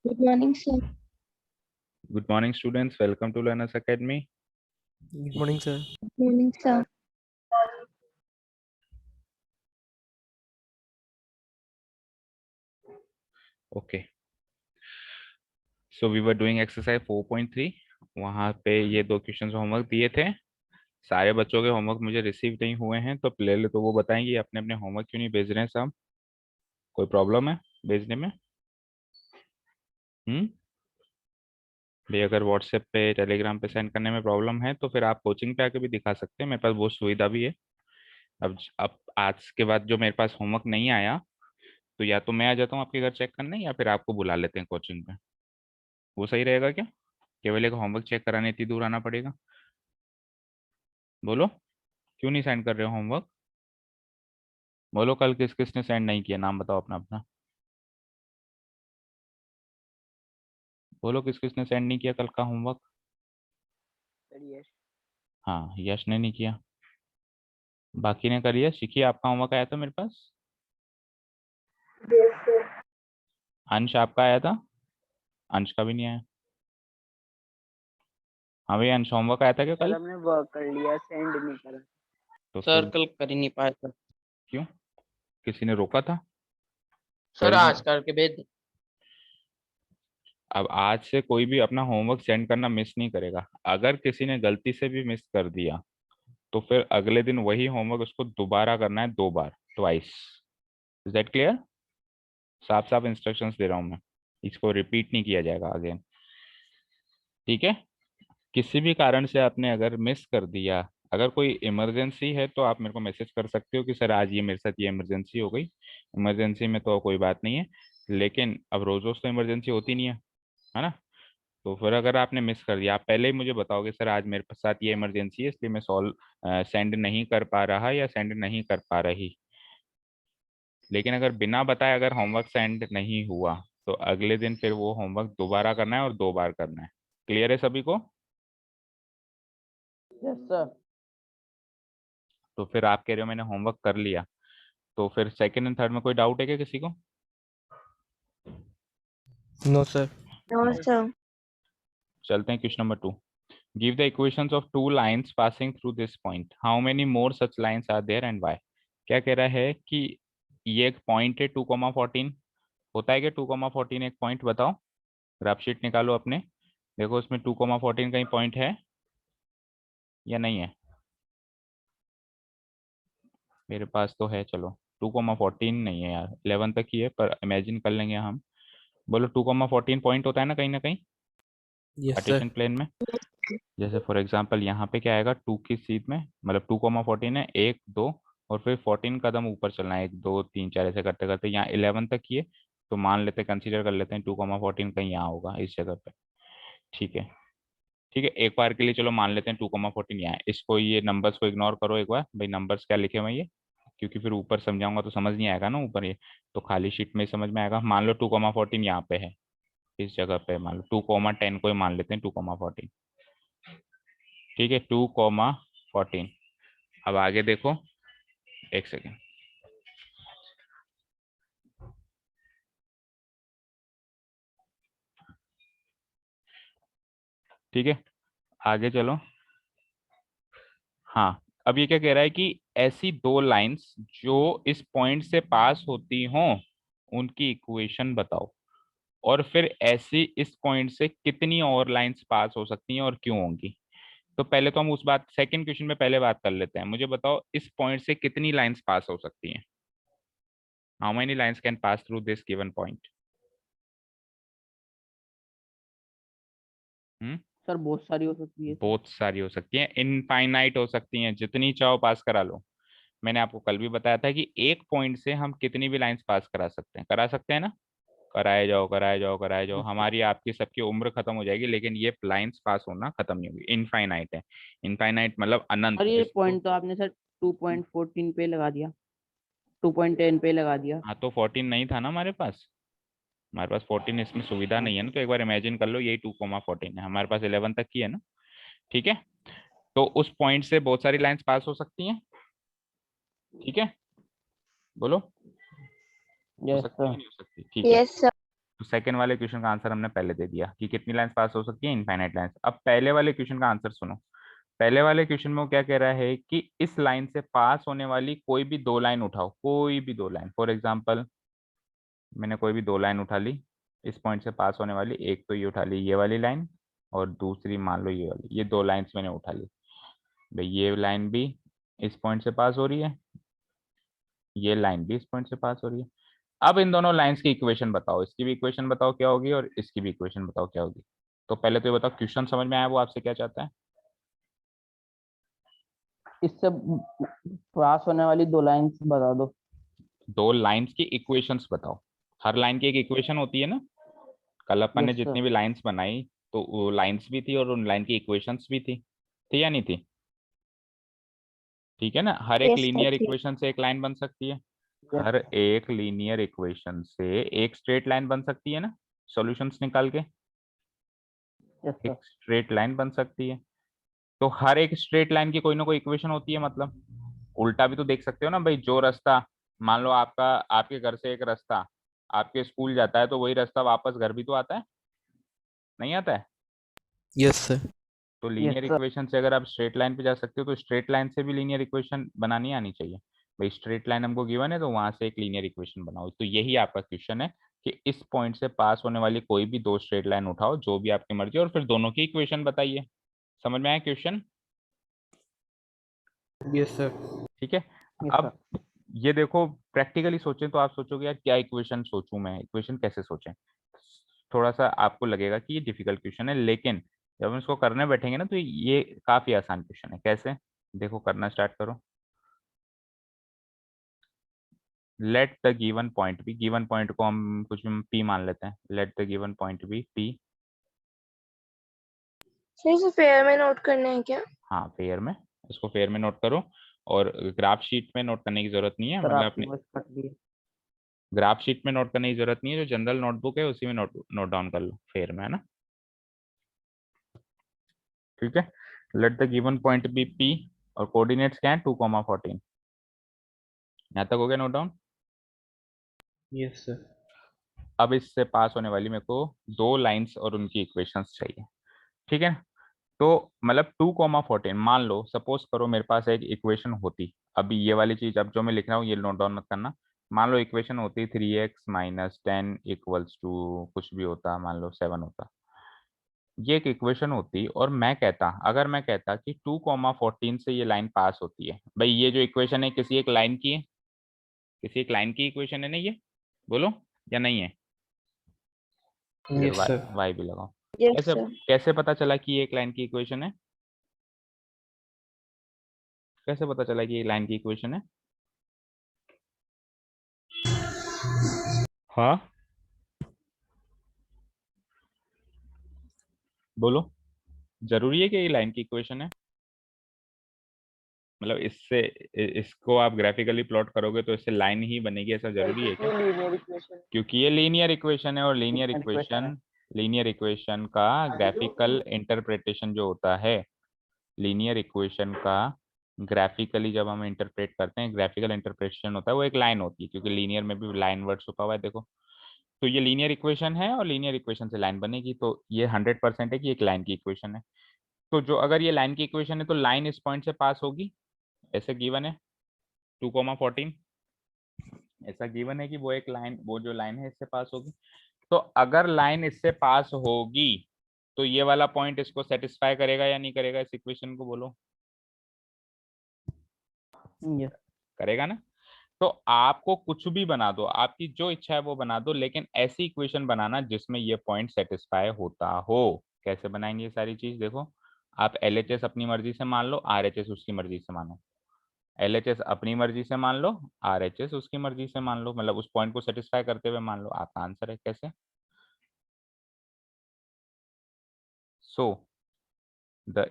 Good morning, sir. Good morning, students. Welcome to Learners Academy. Good morning, sir. Good morning, sir. Okay. So we were doing exercise 4.3. वहाँ पे ये दो questions homework दिए थे। सारे बच्चों के होमवर्क मुझे रिसीव नहीं हुए हैं, तो पहले तो वो बताएंगे अपने अपने होमवर्क क्यों नहीं भेज रहे हैं सब। कोई प्रॉब्लम है भेजने में? भाई अगर व्हाट्सएप पे टेलीग्राम पे सेंड करने में प्रॉब्लम है तो फिर आप कोचिंग पे आके भी दिखा सकते हैं, मेरे पास वो सुविधा भी है। अब आज के बाद जो मेरे पास होमवर्क नहीं आया तो या तो मैं आ जाता हूँ आपके घर चेक करने, या फिर आपको बुला लेते हैं कोचिंग पे। वो सही रहेगा क्या? केवल एक होमवर्क चेक कराने इतनी दूर आना पड़ेगा? बोलो, क्यों नहीं सेंड कर रहे हो होमवर्क? बोलो, कल किस किसने सेंड नहीं किया, नाम बताओ अपना अपना। बोलो, किस किसने सेंड नहीं किया कल का होमवर्क? हाँ, यश ने नहीं किया, बाकी ने कर लिया। शिखी, आपका होमवर्क आया था मेरे पास? Yes, sir. अंश, आपका आया था? अंश का भी नहीं आया। हाँ भाई अंश, होमवर्क आया था क्या कल? हमने वर्क कर लिया, सेंड नहीं करा। तो सर फिर कल कर ही नहीं पाया सर। क्यों? किसी ने रोका था? सर कर आज करके भेज। अब आज से कोई भी अपना होमवर्क सेंड करना मिस नहीं करेगा। अगर किसी ने गलती से भी मिस कर दिया तो फिर अगले दिन वही होमवर्क उसको दोबारा करना है, 2 बार, ट्वाइस। Is that clear? साफ साफ इंस्ट्रक्शंस दे रहा हूँ मैं, इसको रिपीट नहीं किया जाएगा अगेन। ठीक है? किसी भी कारण से आपने अगर मिस कर दिया, अगर कोई इमरजेंसी है तो आप मेरे को मैसेज कर सकते हो कि सर आज ये मेरे साथ ये इमरजेंसी हो गई। इमरजेंसी में तो कोई बात नहीं है, लेकिन अब रोज रोज तो इमरजेंसी होती नहीं है ना? तो फिर अगर आपने मिस कर दिया, आप पहले ही मुझे बताओगे सर आज मेरे साथ ये इमरजेंसी है इसलिए मैं सॉल्व सेंड नहीं कर पा रहा या सेंड नहीं कर पा रही। लेकिन अगर बिना बताए अगर होमवर्क सेंड नहीं हुआ तो अगले दिन फिर वो होमवर्क दोबारा करना है और 2 बार करना है। क्लियर है सभी को? Yes sir. तो फिर आप कह रहे हो मैंने होमवर्क कर लिया, तो फिर सेकंड एंड थर्ड में कोई डाउट है क्या किसी को? No sir. No, sir. चलते हैं question number 2। Give the equations of two lines passing through this point, how many more such lines are there and why. क्या कह रहा है कि ये एक पॉइंट है 2,14। होता है कि 2,14 एक पॉइंट? बताओ, ग्राफ शीट निकालो अपने, देखो उसमें 2,14 कहीं पॉइंट है या नहीं है? मेरे पास तो है, चलो 2,14 नहीं है यार, 11 तक ही है, पर इमेजिन कर लेंगे हम। बोलो, 2,14 पॉइंट होता है ना कहीं यस सर। कार्टेशियन प्लेन में। जैसे फॉर एग्जांपल यहाँ पे क्या आएगा, 2 की सीध में, मतलब 2,14 है, 1 2 और फिर 14 कदम ऊपर चलना है, 1 2 3 4 ऐसे करते करते यहाँ 11 तक ही है। तो मान लेते, कंसीडर कर लेते हैं 2,14 कहीं यहाँ होगा इस जगह पे। ठीक है, ठीक है, एक बार के लिए चलो मान लेते हैं 2,14 यहाँ है। इसको, ये नंबर्स को इग्नोर करो एक बार, भाई नंबर्स क्या लिखे हुए हैं ये, क्योंकि फिर ऊपर समझाऊंगा तो समझ नहीं आएगा ना ऊपर, ये तो खाली शीट में ही समझ में आएगा। मान लो 2,14 यहाँ पे है, इस जगह पे मान लो 2,10 को ही मान लेते हैं 2,14। ठीक है, 2,14। अब आगे देखो, एक सेकेंड। ठीक है, आगे चलो। हाँ, अब ये क्या कह रहा है कि ऐसी दो लाइंस जो इस पॉइंट से पास होती हों उनकी इक्वेशन बताओ, और फिर ऐसी इस पॉइंट से कितनी और लाइंस पास हो सकती हैं और क्यों होंगी। तो पहले तो हम उस बात, सेकंड क्वेश्चन में पहले बात कर लेते हैं। मुझे बताओ इस पॉइंट से कितनी लाइंस पास हो सकती हैं? How many lines can pass through this given point? Sir बहुत सारी हो सकती है सर। बहुत सारी हो सकती हैं, इनफाइनाइट हो सकती हैं, जितनी चाहो पास करा लो। मैंने आपको कल भी बताया था कि एक पॉइंट से हम कितनी भी लाइंस पास करा सकते हैं ना। कराए जाओ कराए जाओ कराए जाओ, यस सर। हमारी आपकी सबकी उम्र खत्म हो जाएगी, लेकिन ये लाइंस पास होना खत्म नहीं होगी। इनफाइनाइट है, इनफाइनाइट मतलब और अनंत ये जिसको। पॉइंट तो आपने सर 2.14 पे लगा दिया, 2.10 पे लगा दिया। हाँ, तो 14 नहीं था ना हमारे पास, हमारे पास 14 इसमें सुविधा हाँ नहीं है ना, सर। तो एक बार इमेजिन कर लो, यही 2,14 है, हमारे पास 11 तक की है ना। ठीक है, तो उस पॉइंट से बहुत सारी लाइंस पास हो सकती हैं। ठीक है, बोलो, हो यस सकती है सर। कि नहीं हो सकती? ठीक है, Yes, sir. तो सेकंड वाले क्वेश्चन का आंसर हमने पहले दे दिया कि कितनी लाइंस पास हो सकती है, इनफाइनाइट लाइंस। अब पहले वाले क्वेश्चन का आंसर सुनो। पहले वाले क्वेश्चन में वो क्या कह रहा है कि इस लाइन से पास होने वाली कोई भी दो लाइन उठाओ, कोई भी दो लाइन। फॉर एग्जाम्पल मैंने कोई भी दो लाइन उठा ली, इस पॉइंट से पास होने वाली, एक तो ये उठा ली ये वाली लाइन, और दूसरी मान लो ये वाली, ये दो लाइंस मैंने उठा ली। भाई ये लाइन भी इस पॉइंट से पास हो रही है, ये लाइन भी इस पॉइंट से पास हो रही है। अब इन दोनों लाइंस की इक्वेशन बताओ, इसकी भी इक्वेशन बताओ क्या होगी और इसकी भी इक्वेशन बताओ क्या होगी। तो पहले तो ये बताओ क्वेश्चन समझ में आया वो आपसे क्या चाहता है। इससे पास होने वाली दो लाइंस बता दो। दो लाइंस की इक्वेशंस बताओ। हर लाइन की एक इक्वेशन होती है ना। कल अपन ने यस जितनी सर। भी लाइंस बनाई तो वो लाइंस भी थी और उन लाइन की इक्वेशंस भी थी या नहीं थी। ठीक है ना, हर एक यस सर लीनियर ठीक। इक्वेशन से एक लाइन बन सकती है। यस हर एक लीनियर इक्वेशन से एक स्ट्रेट लाइन बन सकती है ना, सॉल्यूशंस निकाल के यस सर। एक स्ट्रेट लाइन बन सकती है। तो हर एक स्ट्रेट लाइन की कोई ना कोई इक्वेशन होती है। मतलब उल्टा भी तो देख सकते हो ना भाई, जो रास्ता मान लो आपका, आपके घर से एक रास्ता आपके स्कूल जाता है, तो वही रास्ता वापस घर भी तो आता है, नहीं आता है। Yes sir. तो यस लीनियर सर। इक्वेशन से अगर आप स्ट्रेट लाइन पे जा सकते हो तो स्ट्रेट लाइन से भी लीनियर इक्वेशन बनानी आनी चाहिए। भाई स्ट्रेट लाइन हमको गिवन है तो वहां से एक लीनियर इक्वेशन बनाओ। तो यही आपका क्वेश्चन है कि इस पॉइंट से पास होने वाली कोई भी दो स्ट्रेट लाइन उठाओ जो भी आपकी मर्जी, और फिर दोनों की इक्वेशन बताइए। समझ में आया क्वेश्चन। Yes sir. ठीक है। यस अब सर। ये देखो, प्रैक्टिकली सोचें तो आप सोचोगे यार क्या इक्वेशन सोचूं मैं, इक्वेशन कैसे सोचें। थोड़ा सा आपको लगेगा कि ये डिफिकल्ट क्वेश्चन है, लेकिन जब हम इसको करने बैठेंगे ना तो ये काफी आसान क्वेश्चन है। कैसे, देखो करना स्टार्ट करो। Let the given point be, given point को हम कुछ भी पी मान लेते हैं। Let the given point be P. Sir इसे पेयर में नोट करना है क्या? हाँ पेयर में, इसको पेयर में नोट करो। और ग्राफ शीट में नोट करने की जरूरत नहीं है, सर मतलब आपकी अपने वॉइस कट रही है। ग्राफ शीट में नोट करने की जरूरत नहीं है, जो जनरल नोटबुक है उसी में नोट नोट डाउन कर लो फेयर में, है ना। ठीक है। Let the given point be P और कोऑर्डिनेट्स क्या है 2,14। यहाँ तक हो गया नोट डाउन। Yes sir. अब इससे पास होने वाली मेरे को दो लाइंस और उनकी इक्वेशंस चाहिए। ठीक है। तो मतलब 2,14 मान लो, सपोज करो मेरे पास एक इक्वेशन होती। अभी ये वाली चीज अब जो मैं लिख रहा हूँ ये नोट डाउन मत करना। मान लो इक्वेशन होती 3x - 10 इक्वल्स टू कुछ भी होता, मान लो 7 होता। ये एक इक्वेशन होती और मैं कहता, अगर मैं कहता कि 2,14 से ये लाइन पास होती है। भाई ये जो इक्वेशन है किसी एक लाइन की है, किसी एक लाइन की इक्वेशन है ना ये, बोलो या नहीं है। इधर यस सर। वाई भी लगाओ। यस कैसे, सर। कैसे पता चला कि ये एक लाइन की इक्वेशन है, कैसे पता चला कि ये लाइन की इक्वेशन है। हाँ बोलो, जरूरी है कि ये लाइन की इक्वेशन है। मतलब इससे इसको आप ग्राफिकली प्लॉट करोगे तो इससे लाइन ही बनेगी, ऐसा जरूरी है क्या। Linear equation. क्योंकि ये लीनियर इक्वेशन है और लीनियर इक्वेशन है। लीनियर इक्वेशन का ग्राफिकल इंटरप्रिटेशन जो होता है, लीनियर इक्वेशन का ग्राफिकली जब हम इंटरप्रेट करते हैं, ग्राफिकल इंटरप्रिटेशन होता है वो एक लाइन होती है, क्योंकि लीनियर में भी लाइन वर्ड छुपा हुआ है देखो। तो ये लीनियर इक्वेशन है और लीनियर इक्वेशन से लाइन बनेगी, तो ये 100% है कि एक लाइन की इक्वेशन है। तो जो अगर ये लाइन की इक्वेशन है तो लाइन इस पॉइंट से पास होगी, ऐसे गिवन है 2,14। ऐसा गिवन है कि वो एक लाइन, वो जो लाइन है इससे पास होगी। तो अगर लाइन इससे पास होगी तो ये वाला पॉइंट इसको सेटिस्फाई करेगा या नहीं करेगा, इस इक्वेशन को बोलो। यस। करेगा ना। तो आपको कुछ भी बना दो, आपकी जो इच्छा है वो बना दो, लेकिन ऐसी इक्वेशन बनाना जिसमें ये पॉइंट सेटिस्फाई होता हो। कैसे बनाएंगे ये सारी चीज, देखो। आप LHS अपनी मर्जी से मान लो, RHS उसकी मर्जी से मानो। LHS अपनी मर्जी से मान लो, RHS उसकी मर्जी से मान लो, मतलब उस पॉइंट को सेटिस्फाई करते हुए मान लो। आपका आंसर है कैसे। So the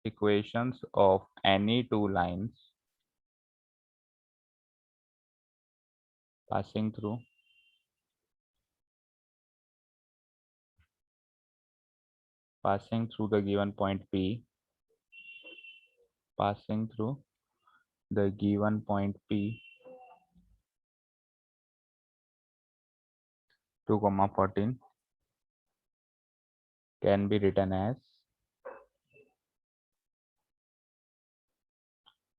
equations of any two lines passing through the given point P, passing through the given point P 2,14 can be written as,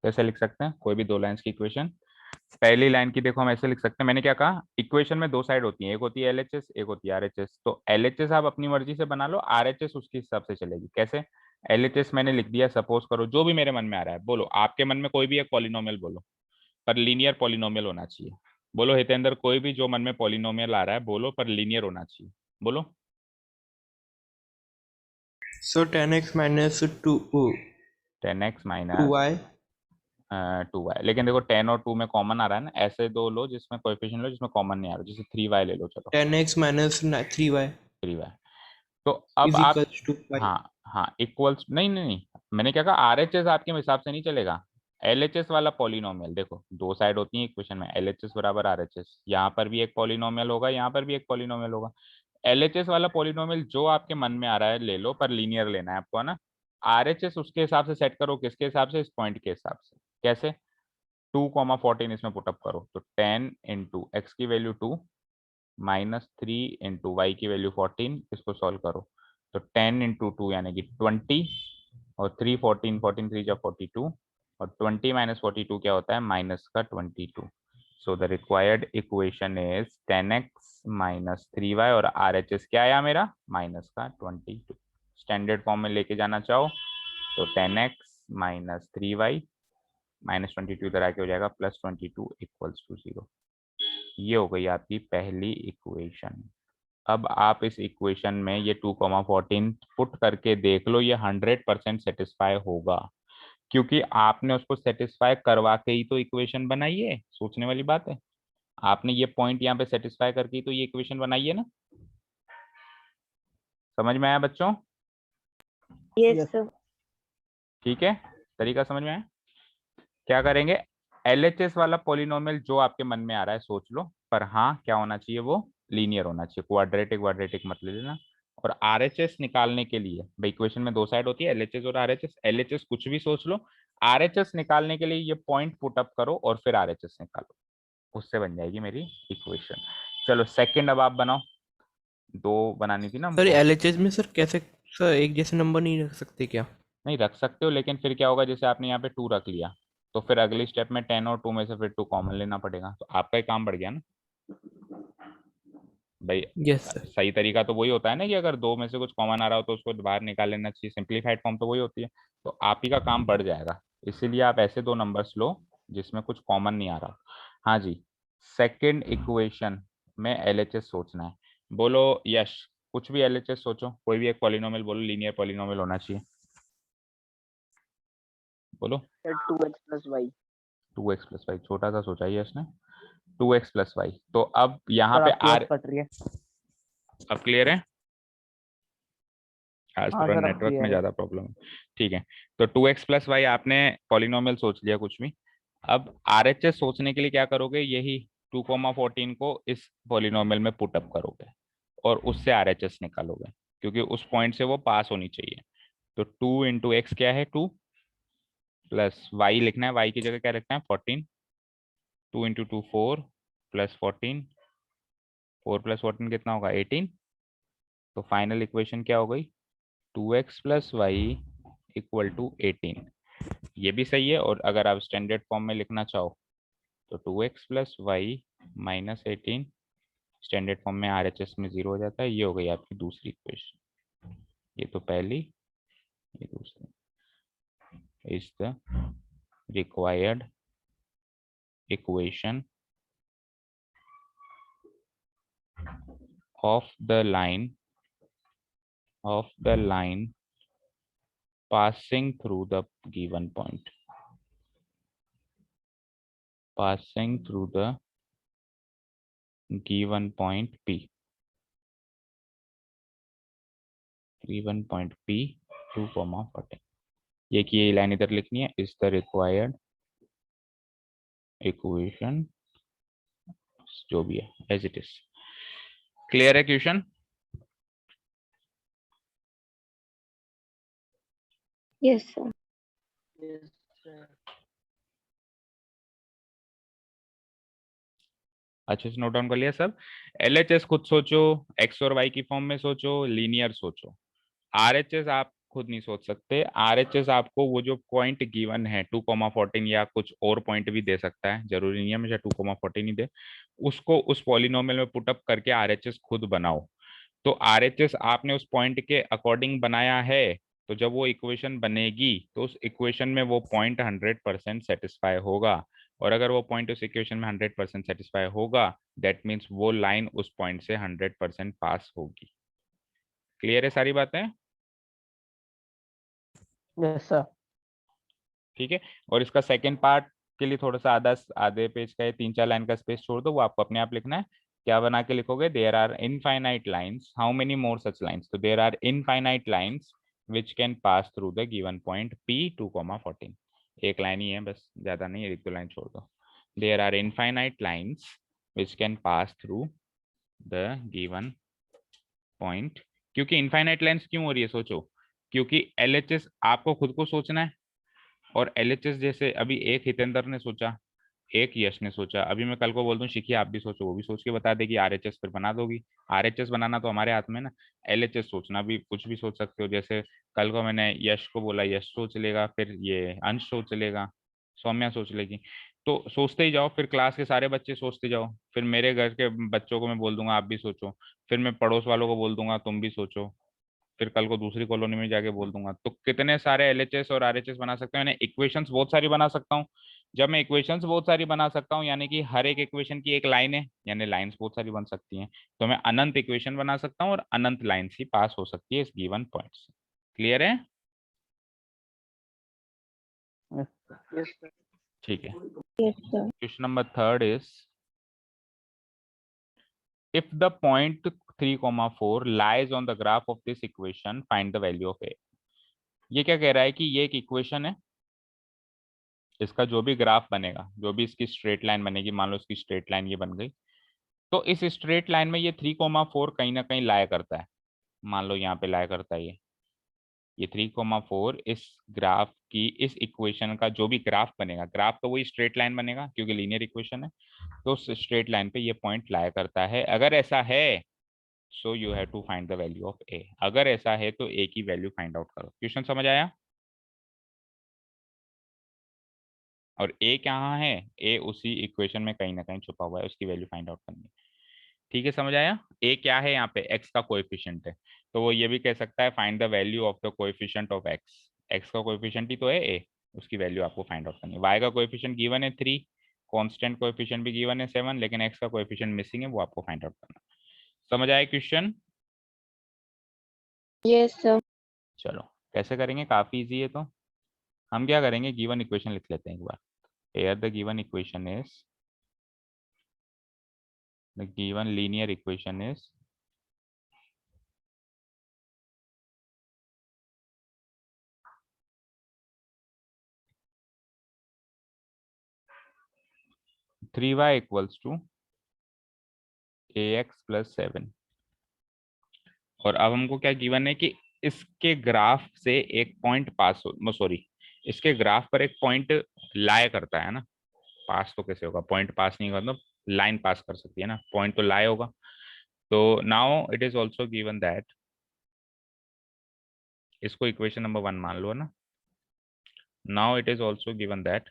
कैसे लिख सकते हैं कोई भी दो लाइंस की इक्वेशन? पहली लाइन की देखो हम ऐसे लिख सकते हैं, मैंने क्या कहा, इक्वेशन में दो साइड होती है, एक होती है एलएचएस, एक होती है आरएचएस। तो एलएचएस आप अपनी मर्जी से बना लो, आरएचएस उसके हिसाब से चलेगी। कैसे? एलएचएस मैंने लिख दिया, सपोज करो जो भी मेरे मन में आ रहा है, बोलो आपके मन में कोई भी एक पॉलिनोमियल बोलो, पर लीनियर पॉलिनोमियल होना चाहिए। बोलो हितेंद्र, कोई भी जो मन में पॉलिनोमियल आ रहा है बोलो, पर लीनियर होना चाहिए। बोलो। So 10x minus 10x minus 2y 2y, लेकिन देखो 10 और 2 में कॉमन आ रहा है ना, ऐसे दो लो जिसमें कोएफिशिएंट लो जिसमें कॉमन नहीं आ रहा, जैसे 3y ले लो, चलो 10x minus 3y 3y। तो अब is आप, equals to y. हाँ हाँ, इक्वल्स, नहीं नहीं नहीं, मैंने क्या कहा, आरएचएस आपके हिसाब से नहीं चलेगा, एलएचएस वाला पॉलिनोमियल। देखो दो साइड होती है इक्वेशन में, एलएचएस बराबर आरएचएस, यहाँ पर भी एक पॉलिनोमियल होगा, यहाँ पर भी एक पॉलिनोमियल होगा। एलएचएस वाला पॉलिनोमियल जो आपके मन में आ रहा है ले लो, पर लीनियर लेना है आपको, है ना। आरएचएस उसके हिसाब से सेट करो, किसके हिसाब से? इस पॉइंट के हिसाब से। कैसे? 2,14 इसमें पुटअप करो, तो 10 इंटू एक्स की वैल्यू 2 माइनस 3 इंटू वाई की वैल्यू 14, इसको सॉल्व करो, तो 10 इंटू 2 यानी कि 20, और 3 14 14 3 जा 42, और 20 माइनस 42 क्या होता है? माइनस का 22। So the required equation is 10x minus 3y, और RHS क्या आया मेरा? माइनस का 22। स्टैंडर्ड फॉर्म में लेके जाना चाहो तो 10x माइनस 3y माइनस 22 इधर आके हो जाएगा प्लस 22 इक्वल्स टू 0। ये हो गई आपकी पहली इक्वेशन। अब आप इस इक्वेशन में ये 2,14 पुट करके देख लो, ये 100% सेटिस्फाई होगा, क्योंकि आपने उसको सेटिस्फाई करवा के ही तो इक्वेशन बनाई है। सोचने वाली बात है, आपने ये पॉइंट यहाँ पे सेटिस्फाई करके ही तो ये इक्वेशन बनाई है ना। समझ में आया बच्चों? Yes sir. ठीक है, तरीका समझ में आया? क्या करेंगे, एलएचएस वाला पॉलिनोमियल जो आपके मन में आ रहा है सोच लो, पर हाँ क्या होना चाहिए, वो लीनियर होना चाहिए, क्वाड्रेटिक क्वाड्रेटिक मत ले लेना। और आरएचएस निकालने के लिए भाई, इक्वेशन में दो साइड होती है, एलएचएस और आरएचएस, एलएचएस कुछ भी सोच लो, आरएचएस निकालने के लिए ये पॉइंट पुट अप करो और फिर आरएचएस निकालो, उससे बन जाएगी मेरी इक्वेशन। चलो सेकंड अब आप बनाओ, दो बनानी थी ना सर हमको। एलएचएस में सर कैसे सर एक जैसे नंबर नहीं रख सकते क्या? नहीं रख सकते हो, लेकिन फिर क्या होगा, जैसे आपने यहाँ पे 2 रख लिया, तो फिर अगली स्टेप में 10 और 2 में से फिर 2 कॉमन लेना पड़ेगा, तो आपका ही काम बढ़ गया ना भाई। Yes sir. सही तरीका तो वही होता है ना, कि अगर दो में से कुछ कॉमन आ रहा हो तो उसको बाहर निकाल लेना चाहिए, सिंपलीफाइड फॉर्म तो वही होती है। तो आप ही का काम बढ़ जाएगा, इसीलिए आप ऐसे दो नंबर्स लो जिसमें कुछ कॉमन नहीं आ रहा। हाँ जी, सेकेंड इक्वेशन में एलएचएस सोचना है। बोलो यश, कुछ भी एलएचएस सोचो, कोई भी एक पॉलिनोमियल बोलो, लीनियर पॉलिनोमियल होना चाहिए, बोलो। Sir 2x plus Y. 2x plus Y, छोटा सा सोचा है इसने, 2x प्लस वाई। तो अब यहाँ सर पे आपकी आर, आवाज कट रही है। अब क्लियर है? आज हाँ थोड़ा सर अब नेटवर्क में क्लियर है। ज्यादा प्रॉब्लम है। ठीक है, तो 2x प्लस वाई आपने पॉलिनोमियल सोच लिया कुछ भी। अब आरएचएस सोचने के लिए क्या करोगे, यही 2,14 को इस पॉलिनोमियल में पुट अप करोगे और उससे आरएचएस निकालोगे, क्योंकि उस पॉइंट से वो पास होनी चाहिए। तो 2 इंटू एक्स क्या है? 2 प्लस वाई लिखना है, वाई की जगह क्या रखना है? 14। 2 इंटू 2 4 प्लस 14, 4 प्लस 14 कितना होगा? 18। तो फाइनल इक्वेशन क्या हो गई? 2x plus Y equal to 18। ये भी सही है, और अगर आप स्टैंडर्ड फॉर्म में लिखना चाहो तो 2x plus Y minus 18, standard form में आरएचएस में 0 हो जाता है। ये हो गई आपकी दूसरी इक्वेशन। ये तो पहली, ये दूसरी। Is the required equation of the line passing through the given point, passing through the given point P, given point P 2,14। ये की ये लाइन इधर लिखनी है, इज द रिक्वायर्ड इक्वेशन, जो भी है एज इट इज। क्लियर है question? Yes sir. Yes, sir. अच्छे से नोट डाउन कर लिया सब। एलएचएस खुद सोचो, एक्स और वाई की फॉर्म में सोचो, लीनियर सोचो। आरएचएस आप खुद नहीं सोच सकते। आरएचएस आपको वो जो पॉइंट गिवन है 2,14 या कुछ और पॉइंट भी दे सकता है, जरूरी नहीं है हमेशा 2,14 ही दे, उसको उस पॉलिनोमियल में पुटअप करके आरएचएस खुद बनाओ। तो आरएचएस आपने उस पॉइंट के अकॉर्डिंग बनाया है, तो जब वो इक्वेशन बनेगी तो उस इक्वेशन में वो पॉइंट 100% सेटिस्फाई होगा। और अगर वो पॉइंट उस इक्वेशन में 100% सेटिस्फाई होगा, दैट मीन्स वो लाइन उस पॉइंट से 100% पास होगी। क्लियर है सारी बातें? Yes sir. ठीक है। और इसका सेकंड पार्ट के लिए थोड़ा सा आधे पेज का 3-4 लाइन का स्पेस छोड़ दो, वो आपको अपने आप लिखना है। क्या बना के लिखोगे? There are infinite lines, how many more such lines? तो there are infinite lines which can pass through the given point P 2,14। एक लाइन ही है बस, ज्यादा नहीं है, 1-2 लाइन छोड़ दो। There are infinite lines which can pass through the given point. क्योंकि इनफाइनाइट लाइंस क्यों हो रही है सोचो, क्योंकि एलएचएस आपको खुद को सोचना है, और एलएचएस जैसे अभी एक हितेंद्र ने सोचा, एक यश ने सोचा, अभी मैं कल को बोल दूं शिखी आप भी सोचो, वो भी सोच के बता देगी, आरएचएस फिर बना दोगी। आरएचएस बनाना तो हमारे हाथ में ना, एलएचएस सोचना भी कुछ भी सोच सकते हो। जैसे कल को मैंने यश को बोला, यश सोच लेगा, फिर ये अंश सोच लेगा, सौम्या सोच लेगी। तो सोचते ही जाओ, फिर क्लास के सारे बच्चे सोचते जाओ, फिर मेरे घर के बच्चों को मैं बोल दूंगा आप भी सोचो, फिर मैं पड़ोस वालों को बोल दूंगा तुम भी सोचो, फिर कल को दूसरी कॉलोनी में जाके बोल दूंगा। तो कितने सारे एलएचएस और आरएचएस बना सकते हैं? मैंने इक्वेशंस बहुत सारी बना सकता हूँ। जब मैं इक्वेशंस बहुत सारी बना सकता हूँ, यानी कि हर एक इक्वेशन की एक लाइन है, यानी लाइंस बहुत सारी बन सकती हैं। तो मैं अनंत इक्वेशन बना सकता हूँ और अनंत लाइंस ही पास हो सकती है इस गिवन पॉइंट से। क्लियर है? Yes sir. ठीक है। Yes, sir. Question number 3 is, if the point 3,4 lies on the graph of this equation, find the value of a। ये क्या कह रहा है कि ये एक इक्वेशन है, इसका जो भी ग्राफ बनेगा, जो भी इसकी स्ट्रेट लाइन बनेगी, मान लो इसकी स्ट्रेट लाइन ये बन गई, तो इस स्ट्रेट लाइन में ये 3,4 कहीं ना कहीं लाया करता है। मान लो यहाँ पे लाया करता है ये 3,4 इस ग्राफ की, इस इक्वेशन का जो भी ग्राफ बनेगा, ग्राफ तो वही स्ट्रेट लाइन बनेगा क्योंकि लीनियर इक्वेशन है, तो उस स्ट्रेट लाइन पे ये पॉइंट लाया करता है। अगर ऐसा है, so you have to find the value of A. अगर ऐसा है तो ए की वैल्यू फाइंड आउट करो। क्वेश्चन समझ आया? और ए कहाँ है? ए उसी इक्वेशन में कहीं ना कहीं छुपा हुआ है, उसकी वैल्यू फाइंड आउट करनी है। ठीक है, समझ आया? ए क्या है यहाँ पे? एक्स का कोएफिशिएंट है, तो वो ये भी कह सकता है find the value of the coefficient of x. X का कोएफिशिएंट ही तो है ए, उसकी वैल्यू आपको फाइंड आउट करनी है। वाई का कोएफिशिएंट गिवन है 3, कांस्टेंट कोएफिशिएंट भी गिवन है 7, लेकिन एक्स का कोएफिशिएंट मिसिंग है, वो आपको फाइंड आउट करना है। समझ आया क्वेश्चन? Yes, sir. चलो कैसे करेंगे, काफी इजी है। तो हम क्या करेंगे, गिवन इक्वेशन लिख लेते हैं एक बार। here the given equation is, the given linear equation is 3y equals to ax plus 7। और अब हमको क्या गिवन है कि इसके ग्राफ से एक पॉइंट पास हो, सॉरी, इसके ग्राफ पर एक पॉइंट लाया करता है ना। पास तो कैसे होगा, पॉइंट पास नहीं होगा तो लाइन पास कर सकती है ना, पॉइंट तो लाया होगा। तो now it is also given that, इसको इक्वेशन नंबर 1 मान लो ना। Now it is also given that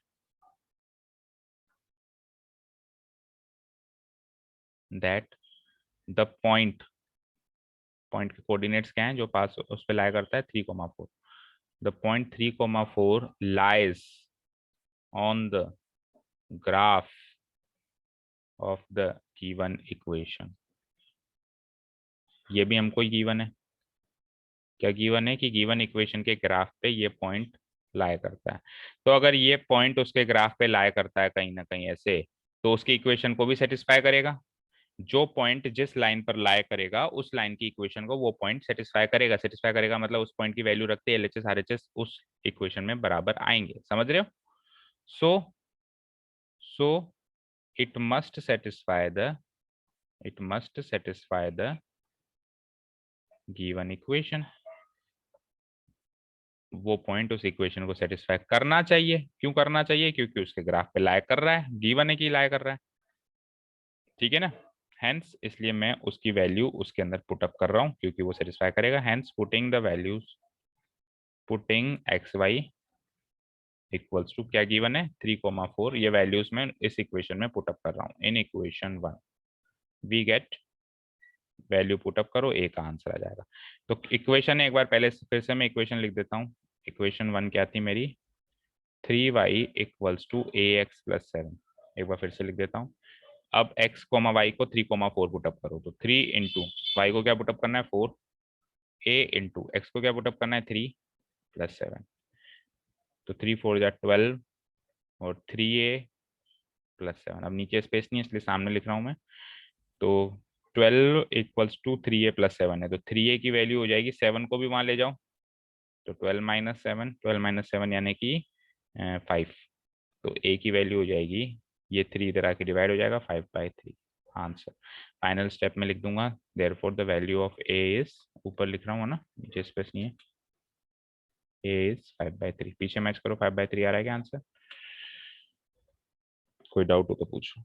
the point के कोऑर्डिनेट्स क्या हैं जो पास उस पे लाया करता है, 3,4। The point 3,4 lies on the graph of the given equation. ये भी हमको गिवन है। क्या गिवन है? कि गिवन इक्वेशन के ग्राफ पे ये पॉइंट लाया करता है। तो अगर ये पॉइंट उसके ग्राफ पे लाया करता है कहीं ना कहीं ऐसे, तो उसकी इक्वेशन को भी सेटिस्फाई करेगा। जो पॉइंट जिस लाइन पर लाया करेगा उस लाइन की इक्वेशन को वो पॉइंट सेटिस्फाई करेगा। सेटिस्फाई करेगा मतलब उस पॉइंट की वैल्यू रखते एलएचएस आरएचएस उस इक्वेशन में बराबर आएंगे। समझ रहे हो? So so it must satisfy the given equation. वो पॉइंट उस इक्वेशन को सेटिस्फाई करना चाहिए। क्यों करना चाहिए? क्योंकि उसके ग्राफ पे लाया कर रहा है, गिवन है कि लाया कर रहा है। ठीक है ना। हेंस इसलिए मैं उसकी वैल्यू उसके अंदर पुट अप कर रहा हूँ क्योंकि वो सेटिस्फाई करेगा। Hence putting the values, putting X Y equals to क्या गिवन है 3,4, ये वैल्यूज में इस इक्वेशन में पुट अप कर रहा हूँ। In equation 1 we get, value put up करो, ए का आंसर आ जाएगा। तो इक्वेशन एक बार पहले फिर से मैं इक्वेशन लिख देता हूँ। इक्वेशन 1 क्या थी मेरी, 3y equals to A X plus 7। एक बार फिर से लिख देता हूँ। अब x कोमा वाई को 3,4 पुटअप करो, तो 3 इंटू वाई को क्या पुटअप करना है 4, a इंटू एक्स को क्या पुटअप करना है 3 प्लस 7। तो 3 4 जा 12 और 3a प्लस 7। अब नीचे स्पेस नहीं है इसलिए सामने लिख रहा हूँ मैं। तो 12 इक्वल्स टू 3a प्लस 7 है, तो 3a की वैल्यू हो जाएगी, 7 को भी वहां ले जाओ तो 12 माइनस 7, 12 माइनस 7 यानी कि 5। तो a की वैल्यू हो जाएगी, ये 3 इधर आके डिवाइड हो जाएगा 5/3 आंसर। फाइनल स्टेप में लिख दूंगा therefore the value of a is, ऊपर लिख रहा हूँ ना, नीचे स्पेस नहीं है, a इज 5/3। पीछे मैच करो 5/3 आ रहा है क्या आंसर? कोई डाउट हो तो पूछो।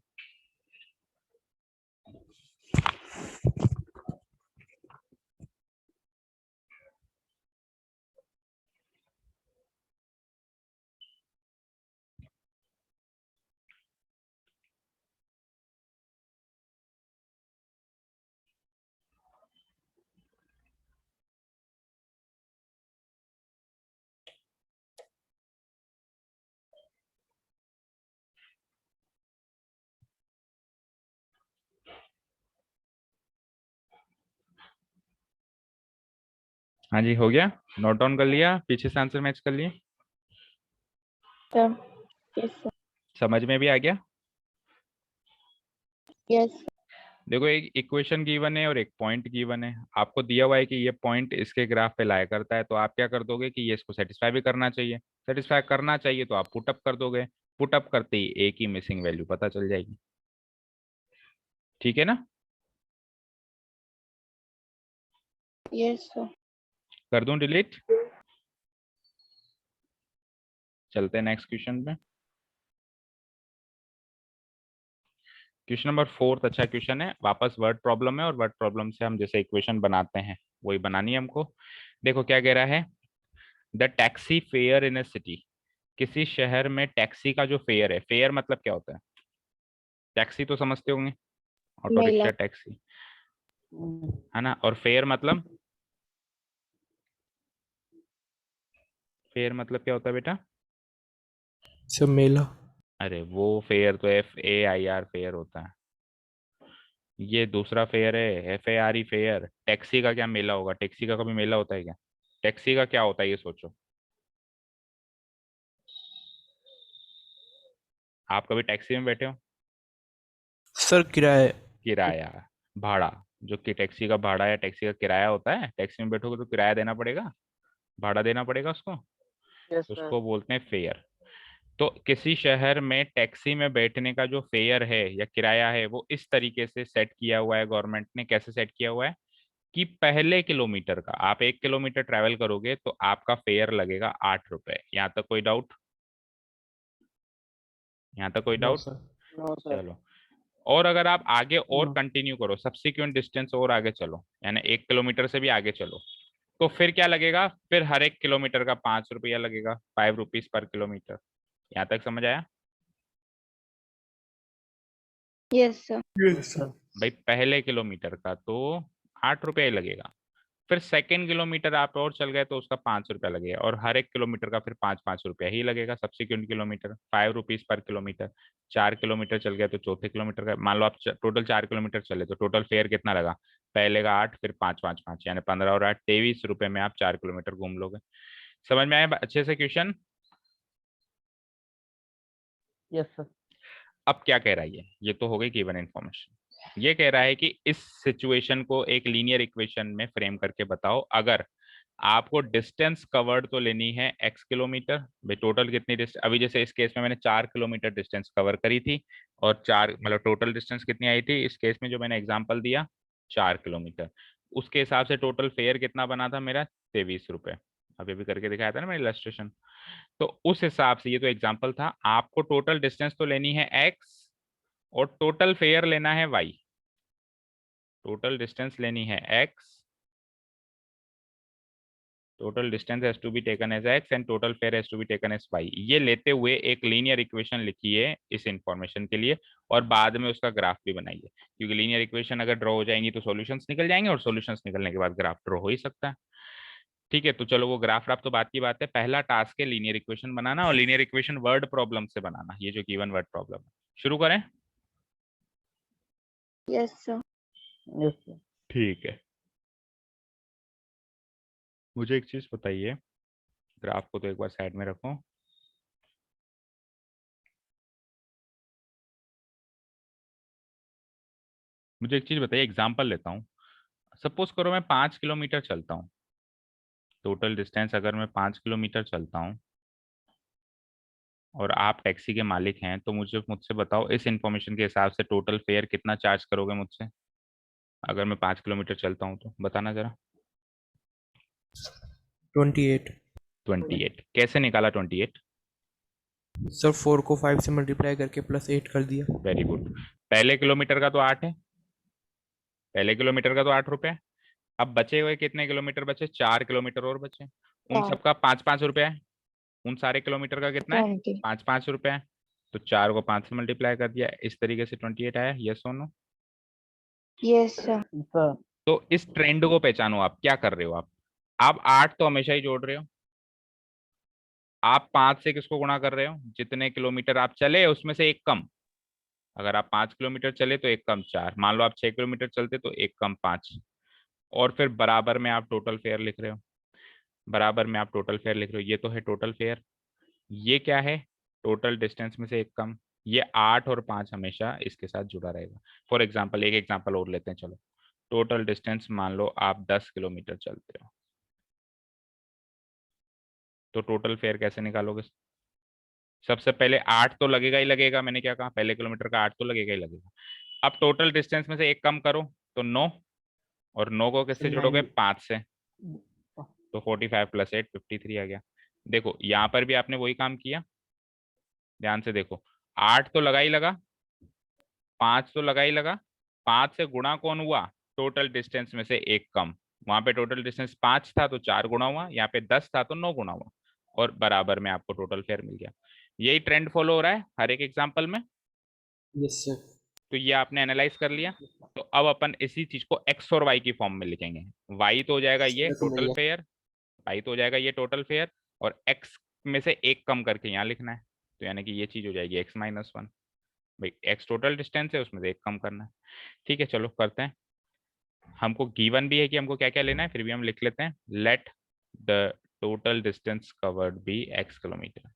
हाँ जी हो गया, नोट डाउन कर लिया, पीछे से आंसर मैच कर लिए, sir. Yes, sir. समझ में भी आ गया। Yes. देखो एक इक्वेशन गिवन है और एक पॉइंट गिवन है, आपको दिया हुआ है कि ये पॉइंट इसके ग्राफ पे लाया करता है, तो आप क्या कर दोगे कि ये इसको सेटिस्फाई भी करना चाहिए, सेटिस्फाई करना चाहिए तो आप पुटअप कर दोगे, पुटअप करते ही ए की मिसिंग वैल्यू पता चल जाएगी। ठीक है ना, Yes, sir. कर दूं डिलीट, चलते हैं नेक्स्ट क्वेश्चन पे। क्वेश्चन नंबर 4 अच्छा क्वेश्चन है, वापस वर्ड प्रॉब्लम है और वर्ड प्रॉब्लम से हम जैसे इक्वेशन बनाते हैं वही बनानी है हमको। देखो क्या कह रहा है, the taxi fair in A city, किसी शहर में टैक्सी का जो फेयर है, फेयर मतलब क्या होता है, टैक्सी तो समझते होंगे, ऑटो महिला. रिक्शा टैक्सी, है ना, और फेयर मतलब, फेयर मतलब क्या होता है बेटा? सब मेला। अरे वो फेयर तो FAIR फेयर होता है, ये दूसरा फेयर है FARE फेयर। टैक्सी का क्या मेला होगा, टैक्सी का कभी मेला होता है क्या? टैक्सी का क्या होता है ये सोचो, आप कभी टैक्सी में बैठे हो? सर किराए। किराया, भाड़ा, जो कि टैक्सी का भाड़ा या टैक्सी का किराया होता है, टैक्सी में बैठोगे तो किराया देना पड़ेगा, भाड़ा देना पड़ेगा उसको, यस तो सर। उसको बोलते हैं फेयर। तो किसी शहर में टैक्सी में बैठने का जो फेयर है या किराया है वो इस तरीके से सेट किया हुआ है गवर्नमेंट ने। कैसे सेट किया हुआ है कि पहले किलोमीटर का, आप 1 किलोमीटर ट्रैवल करोगे तो आपका फेयर लगेगा 8 रुपए। यहाँ तक कोई डाउट, यहाँ तक कोई no doubt? Sir. No sir. चलो, और अगर आप आगे और नो। कंटिन्यू करो, सब्सिक्वेंट डिस्टेंस और आगे चलो, यानी 1 किलोमीटर से भी आगे चलो, तो फिर क्या लगेगा, फिर हर 1 किलोमीटर का 5 रुपया लगेगा, 5 रुपीज पर किलोमीटर। यहाँ तक समझ आया? Yes, sir. Yes sir. भाई पहले किलोमीटर का तो 8 रुपया ही लगेगा, फिर सेकेंड किलोमीटर आप और चल गए तो उसका 5 रुपया लगेगा, और हर 1 किलोमीटर का फिर 5 5 रुपया ही लगेगा subsequent kilometre, 5 rupees per kilometre. 4 kilometre चल गया तो चौथे किलोमीटर का, मान लो आप टोटल 4 किलोमीटर चले तो टोटल फेयर कितना लगा, पहले का 8 फिर 5 5 5 यानी 15 और 8 23 रुपए में आप 4 किलोमीटर घूम लोगे। समझ में आया अच्छे से क्वेश्चन? Yes sir. अब क्या कह रहा है ये तो हो गई गिवन इन्फॉर्मेशन। ये कह रहा है कि इस सिचुएशन को एक लीनियर इक्वेशन में फ्रेम करके बताओ, अगर आपको डिस्टेंस कवर्ड तो लेनी है x किलोमीटर, भाई टोटल कितनी डिस्टेंस, अभी जैसे इस केस में मैंने 4 किलोमीटर डिस्टेंस कवर करी थी, और 4 मतलब टोटल डिस्टेंस कितनी आई थी इस केस में जो मैंने एग्जांपल दिया, 4 किलोमीटर, उसके हिसाब से टोटल फेयर कितना बना था मेरा, 23 रुपए। अभी भी करके दिखाया था ना मैंने इलस्ट्रेशन। तो उस हिसाब से, ये तो एग्जांपल था, आपको टोटल डिस्टेंस तो लेनी है x, और टोटल फेयर लेना है y, टोटल डिस्टेंस लेनी है x, total distance has to be taken as x and total fare has to be taken as y। ये लेते हुए एक लीनियर इक्वेशन लिखिए इस इंफॉर्मेशन के लिए, और बाद में उसका ग्राफ भी बनाइए, क्योंकि लीनियर इक्वेशन अगर ड्रॉ हो जाएंगी तो सॉल्यूशंस निकल जाएंगे, और सॉल्यूशंस निकलने के बाद ग्राफ ड्रॉ हो ही सकता है। ठीक है, तो चलो वो ग्राफ तो बात की बात है, पहला टास्क है लीनियर इक्वेशन बनाना, और लीनियर इक्वेशन वर्ड प्रॉब्लम से बनाना, ये जो गिवन वर्ड प्रॉब्लम है। शुरू करें? Yes, sir. Yes sir. ठीक है, मुझे एक चीज बताइए, ग्राफ को तो एक बार साइड में रखो। मुझे एक चीज बताइए, एग्जांपल लेता हूँ। सपोज करो मैं 5 किलोमीटर चलता हूँ, टोटल डिस्टेंस अगर मैं 5 किलोमीटर चलता हूँ और आप टैक्सी के मालिक हैं, तो मुझसे बताओ इस इंफॉर्मेशन के हिसाब से टोटल फेयर कितना चार्ज करोगे मुझसे, अगर मैं 5 किलोमीटर चलता हूँ तो बताना जरा। 28। 28 कैसे निकाला 28? सर 4 को 5 से मल्टीप्लाई करके प्लस 8 कर दिया। Very good. पहले किलोमीटर का तो 8 है, पहले किलोमीटर का तो 8 रुपए है। अब बचे हुए कितने किलोमीटर बचे? 4 किलोमीटर और बचे, उन 5, सबका 5-5 रुपए है। उन सारे किलोमीटर का कितना है? 20. 5-5 रुपए है। तो 4 को 5 से मल्टीप्लाई कर दिया, इस तरीके से 28 आया। यस और नो? Yes, sir. सर तो इस ट्रेंड को पहचानो, आप क्या कर रहे हो? आप 8 तो हमेशा ही जोड़ रहे हो, आप 5 से किसको गुणा कर रहे हो? जितने किलोमीटर आप चले उसमें से एक कम। अगर आप 5 किलोमीटर चले तो एक कम 4, मान लो आप 6 किलोमीटर चलते तो एक कम 5, और फिर बराबर में आप टोटल फेयर लिख रहे हो, बराबर में आप टोटल फेयर लिख रहे हो। ये तो है टोटल फेयर, ये क्या है? टोटल डिस्टेंस में से एक कम। ये 8 और 5 हमेशा इसके साथ जुड़ा रहेगा। फॉर एग्जाम्पल, एक एग्जाम्पल और लेते हैं, चलो। टोटल डिस्टेंस मान लो आप 10 किलोमीटर चलते हो, तो टोटल फेयर कैसे निकालोगे? सबसे पहले 8 तो लगेगा ही लगेगा, मैंने क्या कहा, पहले किलोमीटर का 8 तो लगेगा ही लगेगा। अब टोटल डिस्टेंस में से एक कम करो तो 9, और 9 को किससे जोड़ोगे? 5 से, तो 45 + 8 53 आ गया। देखो यहाँ पर भी आपने वही काम किया, ध्यान से देखो। 8 तो लगा ही लगा, 5 तो लगा ही लगा, 5 से गुणा कौन हुआ? टोटल डिस्टेंस में से एक कम। वहां पे टोटल डिस्टेंस 5 था तो 4 गुणा हुआ, यहाँ पे 10 था तो 9 गुणा हुआ, और बराबर में आपको टोटल फेयर मिल गया। यही ट्रेंड फॉलो हो रहा है हर एक एग्जाम्पल में। Yes sir. तो ये आपने एनालाइज कर लिया। तो अब अपन इसी चीज को एक्स और वाई की फॉर्म में लिखेंगे। वाई तो हो जाएगा ये टोटल फेयर, वाई तो हो जाएगा ये टोटल फेयर, और एक्स में से एक कम करके यहाँ लिखना है, तो यानी कि ये चीज हो जाएगी x-1। भाई एक्स टोटल डिस्टेंस है, उसमें से एक कम करना है। ठीक है, चलो करते हैं। हमको गिवन भी है कि हमको क्या क्या लेना है, फिर भी हम लिख लेते हैं। Let the total distance covered be x kilometre,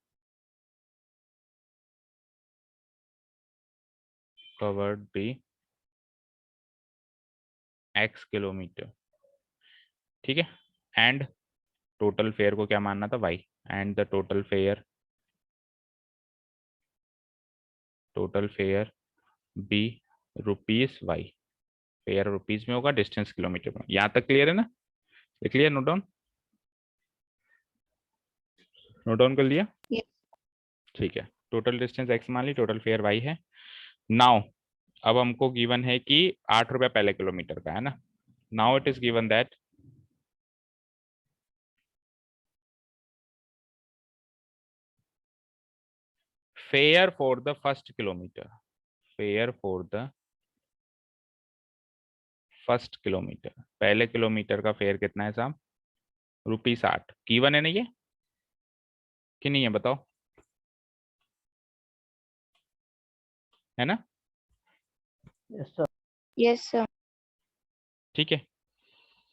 covered be x kilometre. ठीक है, एंड टोटल फेयर को क्या मानना था? y, and the total fare be rupees y। Fare rupees में होगा, डिस्टेंस किलोमीटर में। यहाँ तक क्लियर है ना? लिख लिया? नोट डाउन, नोट डाउन कर लिया? Yes. ठीक है, टोटल डिस्टेंस x मान ली, टोटल फेयर y है। नाउ अब हमको गिवन है कि 8 रुपया पहले किलोमीटर का है ना। Now it is given that fair for the first kilometre, fair for the first kilometre, पहले किलोमीटर का फेयर कितना है साहब? ₹8 गिवन है ना ये, कि नहीं है? बताओ, है ना? Yes sir. Yes, sir. ठीक है,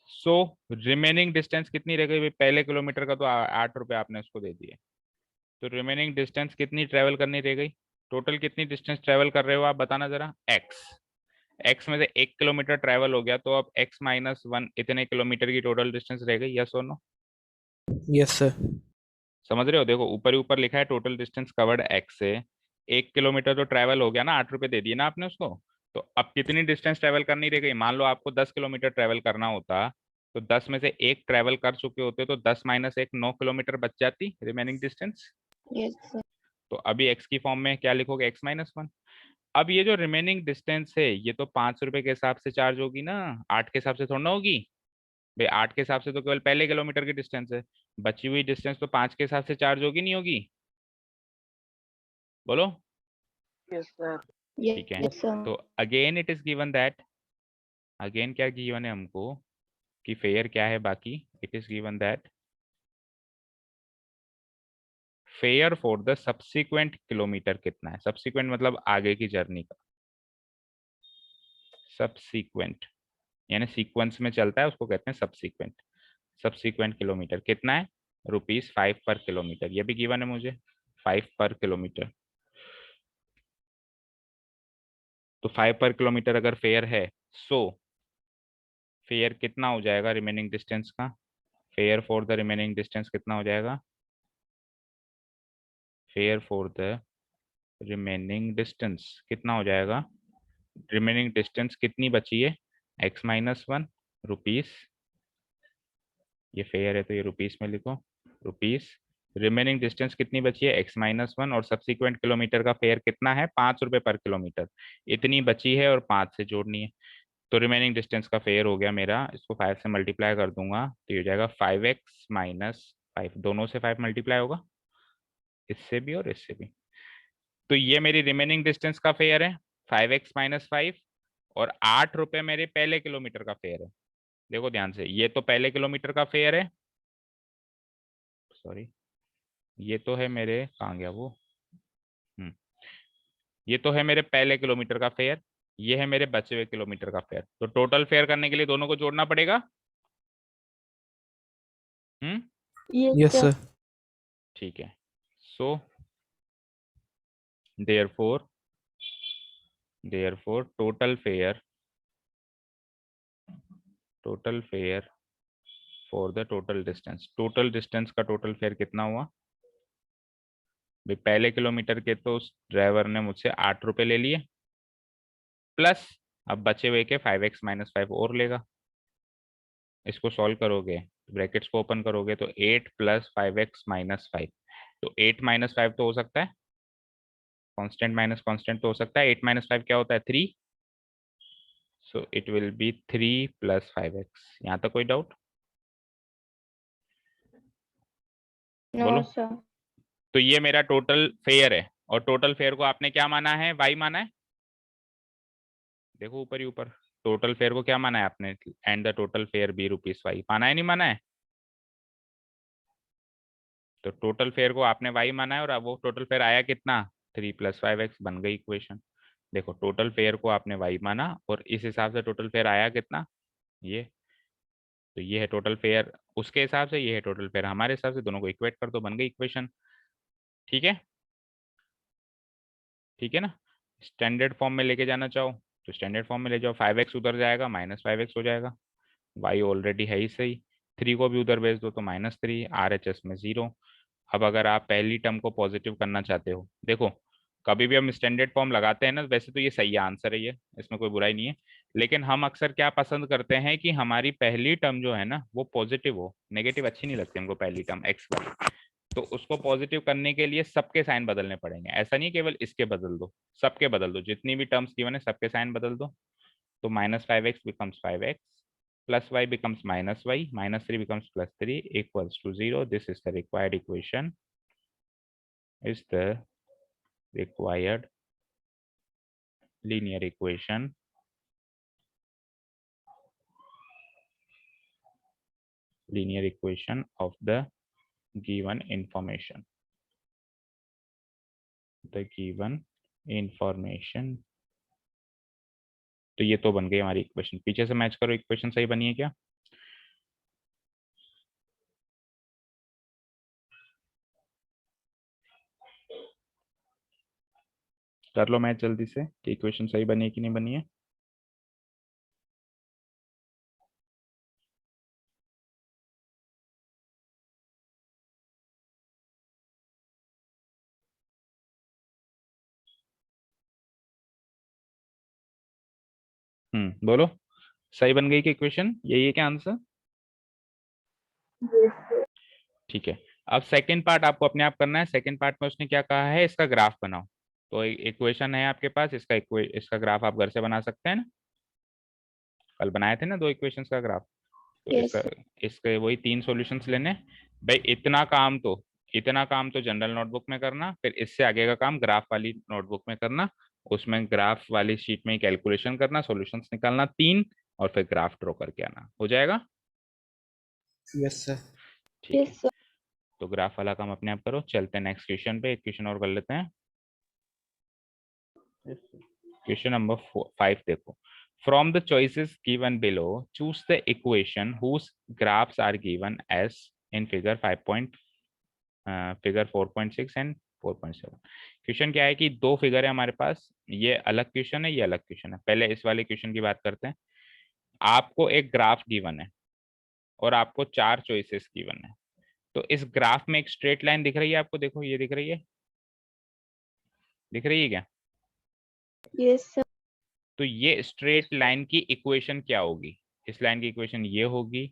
सो रिमेनिंग डिस्टेंस कितनी रह गई भाई? पहले किलोमीटर का तो 8 रुपये आपने उसको दे दिए, तो रिमेनिंग डिस्टेंस कितनी ट्रेवल करनी रह गई? टोटल कितनी डिस्टेंस ट्रेवल कर रहे हो आप, बताना जरा। एक्स में से 1 किलोमीटर ट्रेवल हो गया, तो अब x-1 इतने किलोमीटर की टोटल डिस्टेंस रह गई। यस और नो? Yes sir. समझ रहे हो? देखो ऊपर ही ऊपर लिखा है टोटल डिस्टेंस कवर्ड x से 1 किलोमीटर तो ट्रेवल हो गया ना, 8 रुपए दे दिए ना आपने उसको। तो अब कितनी डिस्टेंस ट्रेवल करनी रह गई? मान लो आपको 10 किलोमीटर ट्रेवल करना होता, तो 10 में से एक ट्रेवल कर चुके होते, तो 10 - 1 9 किलोमीटर बच जाती रिमेनिंग डिस्टेंस। Yes, sir. तो अभी x की फॉर्म में क्या लिखोगे? x-1। अब ये जो रिमेनिंग डिस्टेंस है ये तो 5 रुपए के हिसाब से चार्ज होगी ना, 8 के हिसाब से थोड़ा ना होगी भाई। 8 के हिसाब से तो केवल पहले किलोमीटर की डिस्टेंस है, बची हुई डिस्टेंस तो 5 के हिसाब से चार्ज होगी नहीं होगी? बोलो। Yes sir. ठीक है, Yes, sir. तो again it is given that, again क्या गिवन है हमको कि फेयर क्या है बाकी, it is given that fair for the subsequent kilometre कितना है। सब्सिक्वेंट मतलब आगे की जर्नी का, सब्सिक्वेंट यानी सीक्वेंस में चलता है उसको कहते हैं सब्सिक्वेंट। सब्सिक्वेंट किलोमीटर कितना है? ₹5 पर किलोमीटर, ये भी गिवन है मुझे, 5 पर किलोमीटर। तो 5 पर किलोमीटर अगर फेयर है, सो फेयर कितना हो जाएगा रिमेनिंग डिस्टेंस का? Fair for the remaining distance कितना हो जाएगा? Fair for the remaining distance कितना हो जाएगा? रिमेनिंग डिस्टेंस कितनी बची है? x-1 रुपीस, ये फेयर है तो ये रुपीस में लिखो, रुपीस। रिमेनिंग डिस्टेंस कितनी बची है? x-1, और सब्सिक्वेंट किलोमीटर का फेयर कितना है? 5 रुपए पर किलोमीटर, इतनी बची है और 5 से जोड़नी है। तो रिमेनिंग डिस्टेंस का फेयर हो गया मेरा, इसको 5 से मल्टीप्लाई कर दूंगा तो ये हो जाएगा 5x-5, दोनों से 5 मल्टीप्लाई होगा, इससे भी और इससे भी। तो ये मेरी रिमेनिंग डिस्टेंस का फेयर है 5x-5, और 8 रुपए मेरे पहले किलोमीटर का फेयर है। देखो ध्यान से, ये तो पहले किलोमीटर का फेयर है, सॉरी ये तो है मेरे, कहाँ गया वो, ये तो है मेरे पहले किलोमीटर का फेयर, ये है मेरे बचे हुए किलोमीटर का फेयर। तो टोटल फेयर करने के लिए दोनों को जोड़ना पड़ेगा। Yes, yes sir. सर। ठीक है, so therefore total fair for the total distance का टोटल फेयर कितना हुआ भाई? पहले किलोमीटर के तो उस ड्राइवर ने मुझसे 8 रुपए ले लिए, प्लस अब बचे हुए के 5x-5 और लेगा। इसको सॉल्व करोगे, ब्रैकेट्स को ओपन करोगे तो 8 + 5x-5, तो 8 - 5 तो हो सकता है, कांस्टेंट माइनस कांस्टेंट तो हो सकता है। 8 - 5 क्या होता है? 3, so it will be 3 + 5x। यहाँ तक कोई डाउट? No, बोलो। sir. तो ये मेरा टोटल फेयर है, और टोटल फेयर को आपने क्या माना है? y माना है। देखो ऊपर ही ऊपर, टोटल फेयर को क्या माना है आपने? And the total fare be ₹y, माना है नहीं माना है? तो टोटल फेयर को आपने y माना है, और अब वो टोटल फेयर आया कितना? 3 + 5x, बन गई इक्वेशन। देखो टोटल फेयर को आपने y माना और इस हिसाब से टोटल फेयर आया कितना? ये, तो ये है टोटल फेयर उसके हिसाब से, ये है टोटल फेयर हमारे हिसाब से, दोनों को इक्वेट कर दो, बन गई इक्वेशन। ठीक है, ठीक है ना? स्टैंडर्ड फॉर्म में लेके जाना चाहो तो स्टैंडर्ड फॉर्म में ले जाओ, 5x उधर जाएगा, -5x हो जाएगा, y ऑलरेडी है ही सही, 3 को भी उधर भेज दो तो -3, RHS में 0। अब अगर आप पहली टर्म को पॉजिटिव करना चाहते हो, देखो कभी भी हम स्टैंडर्ड फॉर्म लगाते हैं ना, वैसे तो ये सही आंसर है, ये इसमें कोई बुराई नहीं है, लेकिन हम अक्सर क्या पसंद करते हैं कि हमारी पहली टर्म जो है ना वो पॉजिटिव हो, नेगेटिव अच्छी नहीं लगती हमको पहली टर्म x, तो उसको पॉजिटिव करने के लिए सबके साइन बदलने पड़ेंगे। ऐसा नहीं केवल इसके बदल दो, सबके बदल दो, जितनी भी टर्म्स गिवन है सबके साइन बदल दो। तो -5x becomes 5x, plus y becomes -y, -3 becomes +3, equals to 0. This is the required equation. Is the required linear equation of the given information. The given information. तो ये तो बन गई हमारी इक्वेशन, पीछे से मैच करो, इक्वेशन सही बनी है क्या? कर लो मैच जल्दी से कि इक्वेशन सही बनी है कि नहीं बनी है। बोलो, सही बन गई कि इक्वेशन यही है क्या आंसर? Yes, sir. ठीक है, अब सेकंड पार्ट आपको अपने आप करना है। सेकंड पार्ट में उसने क्या कहा है, इसका ग्राफ बनाओ। तो इक्वेशन है आपके पास, इसका ग्राफ आप घर से बना सकते हैं ना, कल बनाए थे ना 2 इक्वेशंस का ग्राफ। तो Yes, इसके वही 3 सॉल्यूशंस लेने भाई। इतना काम तो जनरल नोटबुक में करना, फिर इससे आगे का काम ग्राफ वाली नोटबुक में करना, उसमें ग्राफ वाली शीट में कैलकुलेशन करना, सॉल्यूशंस निकालना 3, और फिर ग्राफ ड्रॉ करके आना। हो जाएगा? Yes sir. ठीक है, yes, sir. तो ग्राफ वाला काम अपने आप करो। चलते हैं नेक्स्ट क्वेश्चन पे, एक क्वेश्चन और कर लेते हैं। क्वेश्चन नंबर 5 देखो। From the choices given below choose the equation whose graphs are given as in figure 4.6 and 4.7। Question क्या है कि 2 फिगर है हमारे पास, ये अलग क्वेश्चन है, ये अलग क्वेश्चन है। पहले इस वाले क्वेश्चन की बात करते हैं। आपको एक ग्राफ गिवन है और आपको 4 चॉइसेस गिवन है। तो इस ग्राफ में एक स्ट्रेट लाइन दिख रही है आपको, देखो ये दिख रही है, दिख रही है क्या? Yes, sir. तो ये स्ट्रेट लाइन की इक्वेशन क्या होगी? इस लाइन की इक्वेशन ये होगी,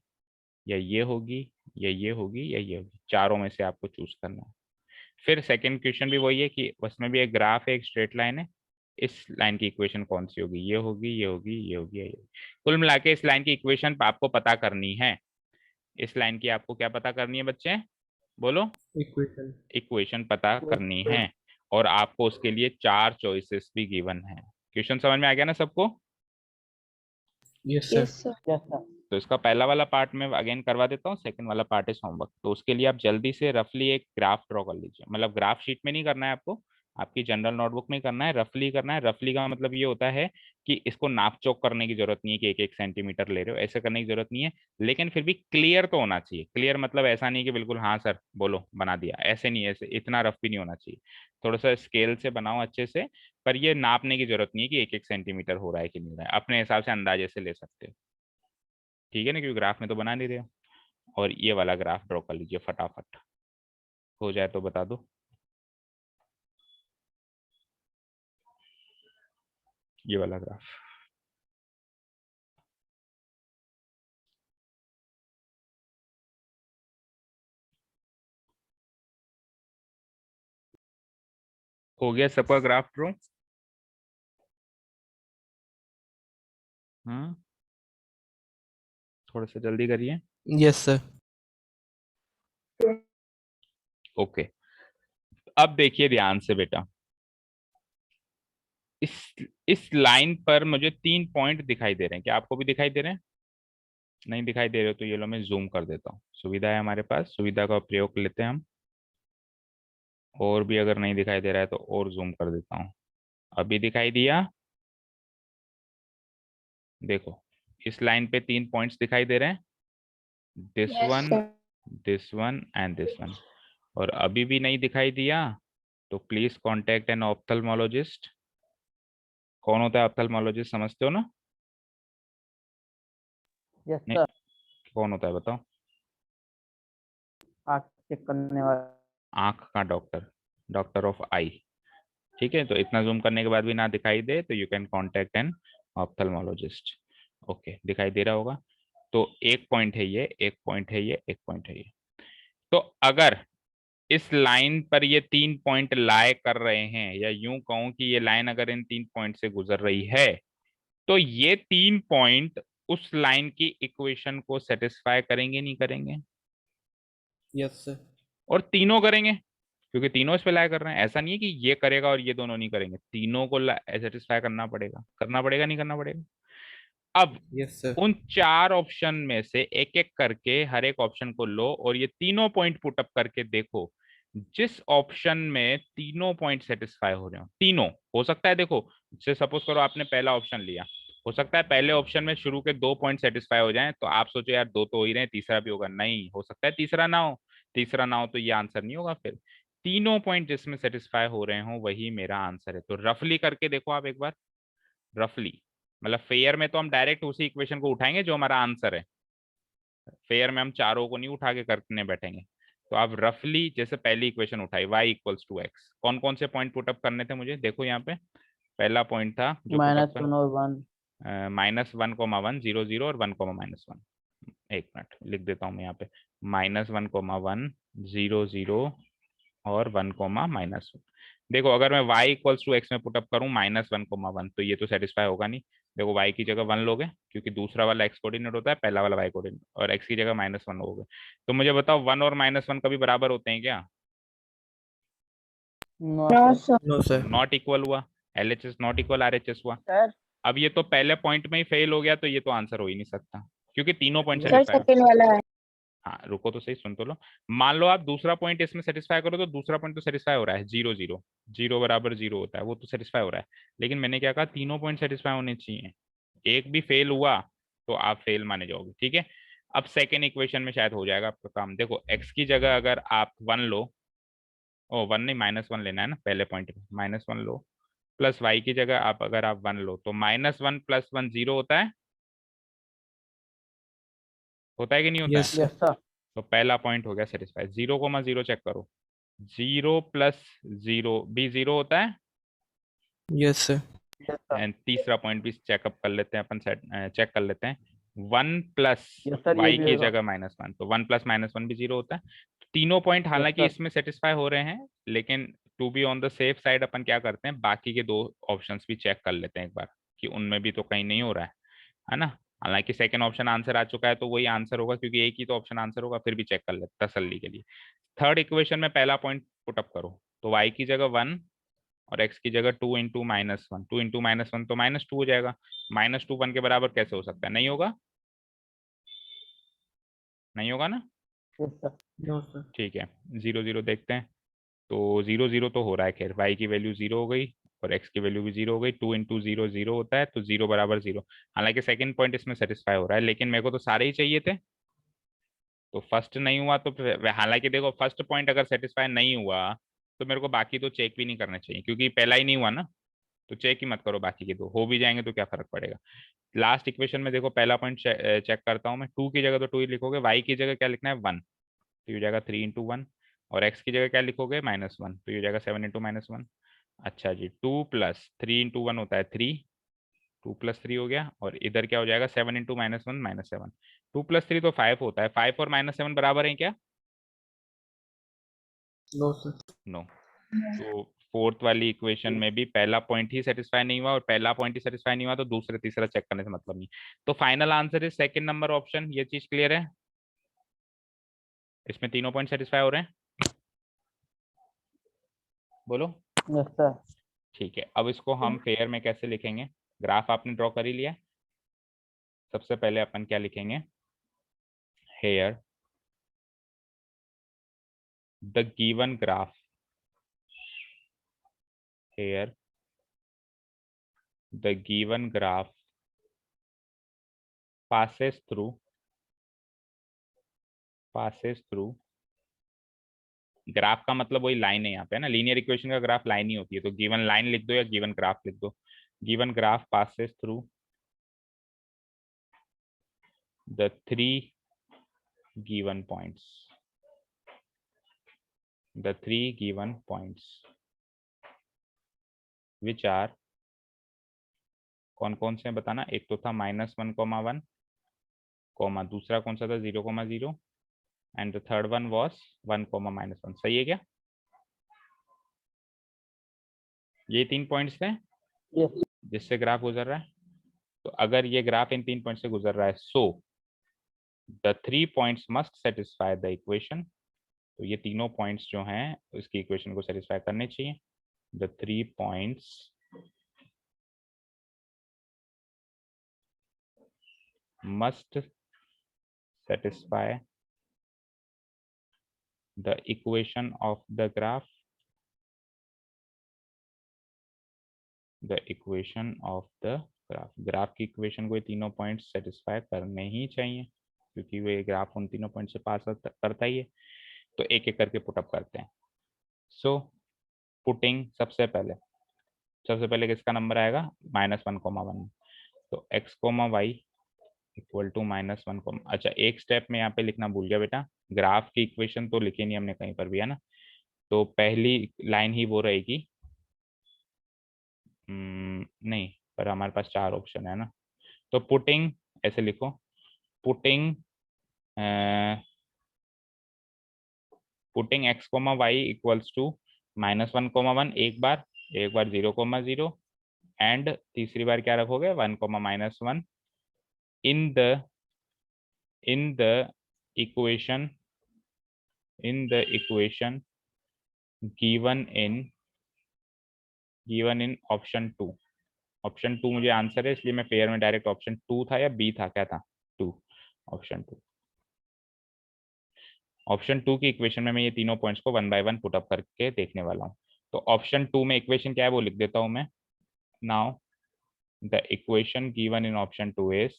या ये होगी, या ये होगी, या ये होगी। चारों में से आपको चूज करना है। फिर सेकंड क्वेश्चन भी वही है कि उसमें भी एक ग्राफ है, एक स्ट्रेट लाइन है, इस लाइन की इक्वेशन कौन सी होगी? ये होगी, ये होगी, ये होगी, या ये होगी। कुल मिला के इस लाइन की इक्वेशन आपको पता करनी है। इस लाइन की आपको क्या पता करनी है बच्चे? बोलो। इक्वेशन। इक्वेशन पता करनी है, और आपको उसके लिए 4 चॉइसेस भी गिवन है। क्वेश्चन समझ में आ गया ना सबको? Yes Yes, sir. sir. तो इसका पहला वाला पार्ट मैं अगेन करवा देता हूँ, सेकंड वाला पार्ट इज होमवर्क। तो उसके लिए आप जल्दी से रफली एक ग्राफ ड्रॉ कर लीजिए। मतलब ग्राफ शीट में नहीं करना है आपको, आपकी जनरल नोटबुक में करना है, रफली करना है। रफली का मतलब ये होता है कि इसको नाप चोक करने की जरूरत नहीं है कि 1-1 सेंटीमीटर ले रहे हो, ऐसे करने की जरूरत नहीं है। लेकिन फिर भी क्लियर तो होना चाहिए। क्लियर मतलब ऐसा नहीं कि बिल्कुल हाँ सर बोलो बना दिया, ऐसे नहीं, ऐसे इतना रफ भी नहीं होना चाहिए। थोड़ा सा स्केल से बनाओ अच्छे से, पर ये नापने की जरूरत नहीं है कि 1-1 सेंटीमीटर हो रहा है कि नहीं हो रहा है, अपने हिसाब से अंदाजे से ले सकते हो। ठीक है ना, क्योंकि ग्राफ में तो बना नहीं रहे हो। और ये वाला ग्राफ ड्रॉ कर लीजिए फटाफट, हो जाए तो बता दो। ये वाला ग्राफ हो गया सबका ग्राफ ड्रॉ? हाँ, थोड़ा सा जल्दी करिए। Yes sir. ओके, अब देखिए ध्यान से बेटा। इस इस लाइन पर मुझे 3 पॉइंट दिखाई दे रहे हैं, क्या आपको भी दिखाई दे रहे हैं? नहीं दिखाई दे रहे हो तो ये लो मैं जूम कर देता हूँ। सुविधा है हमारे पास, सुविधा का प्रयोग लेते हैं हम। और भी अगर नहीं दिखाई दे रहा है तो और जूम कर देता हूँ। अभी दिखाई दिया? देखो, इस लाइन पे 3 पॉइंट्स दिखाई दे रहे हैं, this Yes, one, sir. This one and this one. और अभी भी नहीं दिखाई दिया तो प्लीज कांटेक्ट एन ऑप्थेल्मोलॉजिस्ट। कौन होता है ऑप्थेल्मोलॉजिस्ट, समझते हो ना? यस नहीं, सर। कौन होता है बताओ? आँख चेक करने वाला। आंख का डॉक्टर, डॉक्टर ऑफ आई। ठीक है, तो इतना जूम करने के बाद भी ना दिखाई दे तो you can contact an ophthalmologist. Okay, दिखाई दे रहा होगा। तो एक पॉइंट है ये, एक पॉइंट है ये, एक पॉइंट है ये। तो अगर इस लाइन पर ये 3 पॉइंट लाए कर रहे हैं, या यूं कहूं कि ये लाइन अगर इन 3 पॉइंट से गुजर रही है, तो ये 3 पॉइंट उस लाइन की इक्वेशन को सेटिस्फाई करेंगे नहीं करेंगे? Yes sir. और तीनों करेंगे, क्योंकि तीनों इस पे लाया कर रहे हैं। ऐसा नहीं है कि ये करेगा और ये दोनों नहीं करेंगे, तीनों को सेटिस्फाई करना पड़ेगा, करना पड़ेगा नहीं करना पड़ेगा? अब यस सर। उन 4 ऑप्शन में से एक एक करके हर एक ऑप्शन को लो और ये तीनों पॉइंट पुटअप करके देखो। जिस ऑप्शन में तीनों पॉइंट सेटिस्फाई हो रहे हो, तीनों हो सकता है, देखो जैसे सपोज करो आपने पहला ऑप्शन लिया, हो सकता है पहले ऑप्शन में शुरू के 2 पॉइंट सेटिस्फाई हो जाएं, तो आप सोचो यार 2 तो हो ही रहे हैं, तीसरा भी होगा। नहीं, हो सकता है तीसरा ना हो। तीसरा ना हो तो ये आंसर नहीं होगा। फिर तीनों पॉइंट जिसमें सेटिस्फाई हो रहे हो वही मेरा आंसर है। तो रफली करके देखो आप एक बार, रफली। मतलब फेयर में तो हम डायरेक्ट उसी इक्वेशन को उठाएंगे जो हमारा आंसर है, फेयर में हम चारों को नहीं उठा के करने बैठेंगे। तो आप रफली जैसे पहली इक्वेशन उठाई y=x, कौन कौन से पॉइंट पुटअप करने थे मुझे? देखो यहाँ पे पहला पॉइंट था जो पुटअप -1 और 1। -1,1 0 0 और 1,-1। एक मिनट लिख देता हूँ मैं यहाँ पे, -1,1 0 0 और 1,-1। देखो अगर मैं y इक्वल्स टू एक्स में पुटअप करूँ -1, 1 तो ये तो सेटिस्फाई होगा नहीं। देखो y की जगह 1 लोगे क्योंकि दूसरा वाला x कोऑर्डिनेट होता है, पहला वाला y कोऑर्डिनेट, और x की जगह -1 लोगे। तो मुझे बताओ 1 और -1 कभी बराबर होते हैं क्या? No no sir. Sir. No sir. Not equal हुआ, LHS नॉट इक्वल RHS हुआ। सर अब ये तो पहले पॉइंट में ही फेल हो गया, तो ये तो आंसर हो ही नहीं सकता क्योंकि तीनों point sir, sir satisfy. Second वाला है। हाँ रुको तो सही, सुन तो लो। मान लो आप दूसरा पॉइंट इसमें सेटिस्फाई करो, तो दूसरा पॉइंट तो सेटिस्फाई हो रहा है, 0 0, 0 बराबर 0 होता है, वो तो सेटिस्फाई हो रहा है। लेकिन मैंने क्या कहा, तीनों पॉइंट सेटिस्फाई होने चाहिए। एक भी फेल हुआ तो आप फेल माने जाओगे, ठीक है। अब सेकेंड इक्वेशन में शायद हो जाएगा आपका काम। देखो एक्स की जगह अगर आप 1 लो, ओ 1 नहीं -1 लेना है ना पहले पॉइंट में, -1 लो, प्लस वाई की जगह आप अगर आप 1 लो, तो -1 + 1 0 होता है, होता है कि नहीं होता है? Yes sir. Yes sir. तो पहला पॉइंट हो गया सेटिस्फाई। 0,0 चेक करो, 0 + 0 भी 0 होता है। Yes sir. Yes sir. And तीसरा पॉइंट भी चेकअप कर लेते हैं अपन, सेट चेक कर लेते हैं। 1 + यस सर, ये वाई भी की होगा। जगह -1, तो 1 + -1 भी 0 होता है। तीनों पॉइंट यस हालांकि सर। इसमें सेटिस्फाई हो रहे हैं, लेकिन to be on the safe side अपन क्या करते हैं, बाकी के दो ऑप्शंस भी चेक कर लेते हैं एक बार, कि उनमें भी तो कहीं नहीं हो रहा है ना। हालांकि सेकंड ऑप्शन आंसर आ चुका है, तो वही आंसर होगा क्योंकि एक ही तो ऑप्शन आंसर होगा, फिर भी चेक कर लेते तसल्ली के लिए। थर्ड इक्वेशन में पहला पॉइंट पुटअप करो, तो वाई की जगह 1 और एक्स की जगह 2 × -1, 2 × -1 तो -2 हो जाएगा। -2 1 के बराबर कैसे हो सकता है? नहीं होगा, नहीं होगा ना। Yes sir. No sir. ठीक है, 0 0 देखते हैं। तो 0 0 तो हो रहा है, खैर y की वैल्यू 0 हो गई और x की वैल्यू भी 0 हो गई। 2 × 0 0 होता है, तो 0 बराबर 0। हालांकि सेकंड पॉइंट इसमें सेटिस्फाई हो रहा है, लेकिन मेरे को तो सारे ही चाहिए थे, तो फर्स्ट नहीं हुआ तो हालांकि देखो फर्स्ट पॉइंट अगर सेटिस्फाई नहीं हुआ तो मेरे को बाकी तो चेक भी नहीं करने चाहिए, क्योंकि पहला ही नहीं हुआ ना। तो चेक ही मत करो, बाकी के दो हो भी जाएंगे तो क्या फर्क पड़ेगा। लास्ट इक्वेशन में देखो पहला पॉइंट चेक करता हूँ मैं, 2 की जगह तो 2 ही लिखोगे, y की जगह क्या लिखना है 1, तो ये हो जाएगा 3 × 1, और x की जगह क्या लिखोगे -1, तो ये हो जाएगा 7 × -1। अच्छा जी, 2 + 3 × 1 होता है 3, 2 + 3 हो गया, और इधर क्या हो जाएगा 7 × -1 -7, 2 + 3 तो 5 होता है, 5 और -7 बराबर है क्या? No sir. नो। तो फोर्थ वाली इक्वेशन में भी पहला पॉइंट ही सेटिस्फाई नहीं हुआ, और पहला पॉइंट ही सेटिस्फाई नहीं हुआ तो दूसरा तीसरा चेक करने से मतलब नहीं। तो final answer is second number option. ये चीज क्लियर है, इसमें तीनों पॉइंट सेटिस्फाई हो रहे हैं, बोलो। Yes sir. ठीक है, अब इसको हम फेयर में कैसे लिखेंगे? ग्राफ आपने ड्रॉ कर ही लिया। सबसे पहले अपन क्या लिखेंगे, here the given graph, here the given graph passes through, graph का मतलब वही लाइन है यहाँ पे, है ना, लीनियर इक्वेशन का ग्राफ लाइन ही होती है, तो गिवन लाइन लिख दो या गिवन ग्राफ लिख दो। Given graph passes through the three given points, the three given points which are, कौन कौन से हैं बताना। एक तो था -1, 1, दूसरा कौन सा था 0,0, and the third one was 1, -1। सही है क्या? ये 3 पॉइंट्स थे यस। जिससे ग्राफ गुजर रहा है। तो अगर ये ग्राफ इन 3 पॉइंट से गुजर रहा है, so the 3 points must satisfy the equation, तो ये तीनों पॉइंट्स जो हैं इसकी इक्वेशन को सेटिस्फाई करने चाहिए। The 3 points must satisfy the equation of the graph, the equation of the graph, graph की इक्वेशन को ये तीनों पॉइंट्स सेटिस्फाई करने ही चाहिए, क्योंकि वे ग्राफ उन तीनों पॉइंट से पास करता ही है। तो एक एक करके पुटअप करते हैं। सो पुटिंग सबसे पहले किसका नंबर आएगा, -1, 1, तो x, y इक्वल टू -1, अच्छा एक स्टेप में यहाँ पे लिखना भूल गया बेटा, ग्राफ की इक्वेशन तो लिखी नहीं हमने कहीं पर भी, है ना। तो पहली लाइन ही वो रहेगी, नहीं, पर हमारे पास 4 ऑप्शन है ना। तो पुटिंग ऐसे लिखो, putting putting x, y equals to -1, एक बार 0,0 एंड तीसरी बार क्या रखोगे 1, -1 in the equation given in option 2। Option 2 मुझे आंसर है, इसलिए मैं पेयर में डायरेक्ट ऑप्शन 2 था या बी था, क्या था 2, ऑप्शन 2। ऑप्शन 2 की इक्वेशन में मैं ये तीनों पॉइंट्स को 1 बाय 1 पुट अप करके देखने वाला हूँ। तो ऑप्शन 2 में इक्वेशन क्या है वो लिख देता हूँ मैं। Now the equation given in option 2 is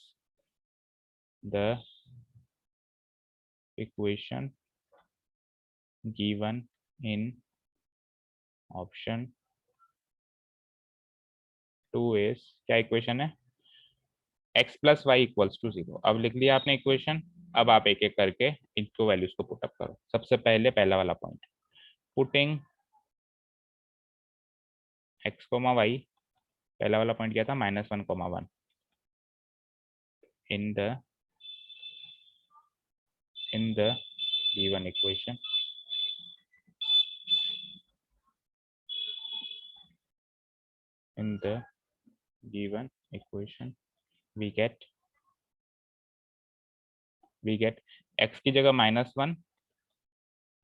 the equation given in option 2 is, क्या इक्वेशन है, x + y = 0। अब लिख लिया आपने इक्वेशन। अब आप एक एक करके इनको वैल्यूज को पुट अप करो। सबसे पहले पहला वाला पॉइंट, पुटिंग x, y, पहला वाला पॉइंट क्या था, -1, 1 इन the given equation we get x की जगह -1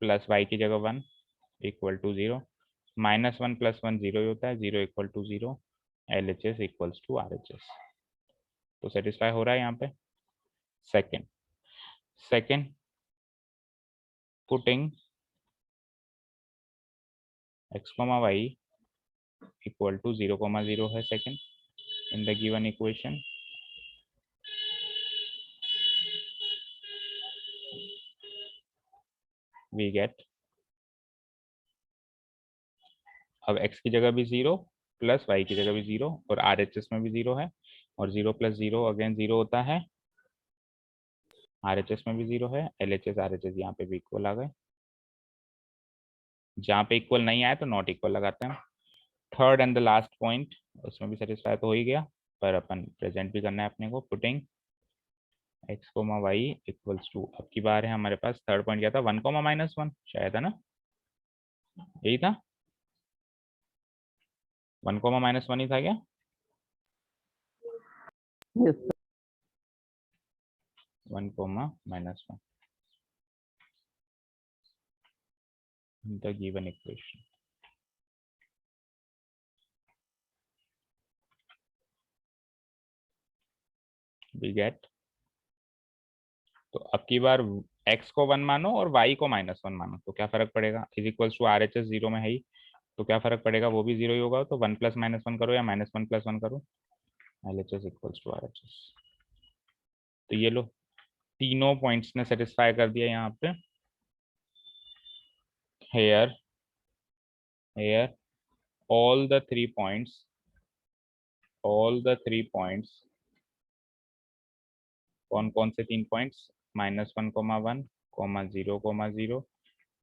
प्लस y की जगह 1 इक्वल टू 0। -1 + 1 0 ही होता है, 0 = 0, LHS = RHS। तो सेटिस्फाई हो रहा है यहाँ पे। सेकेंड पुटिंग x, y = 0,0 है second in the given equation we get, अब x की जगह भी 0 प्लस y की जगह भी 0 और RHS में भी 0 है, और 0 + 0 अगेन 0 होता है, RHS में भी 0 है, LHS RHS यहाँ पे भी इक्वल आ गए। जहाँ पे इक्वल नहीं आया तो नॉट इक्वल लगाते हैं। Third and the last point, उसमें भी सेटिस्फाई तो हो ही गया, पर अपन प्रेजेंट भी करना है अपने को। पुटिंग x, y = अब की बार है हमारे पास थर्ड पॉइंट क्या था, 1, -1 शायद, है ना, यही था 1, -1 ही था क्या, Yes, sir. 1, -1 the given equation we get। तो अब की बार x को 1 मानो और y को -1 मानो, तो क्या फर्क पड़ेगा, = RHS 0 में है ही, तो क्या फर्क पड़ेगा, वो भी 0 ही होगा। तो 1 + -1 करो या -1 + 1 करो, LHS = RHS। तो ये लो तीनों पॉइंट्स ने सेटिस्फाई कर दिया यहाँ पे। here all the 3 points कौन कौन से 3 points, -1, -1, 0,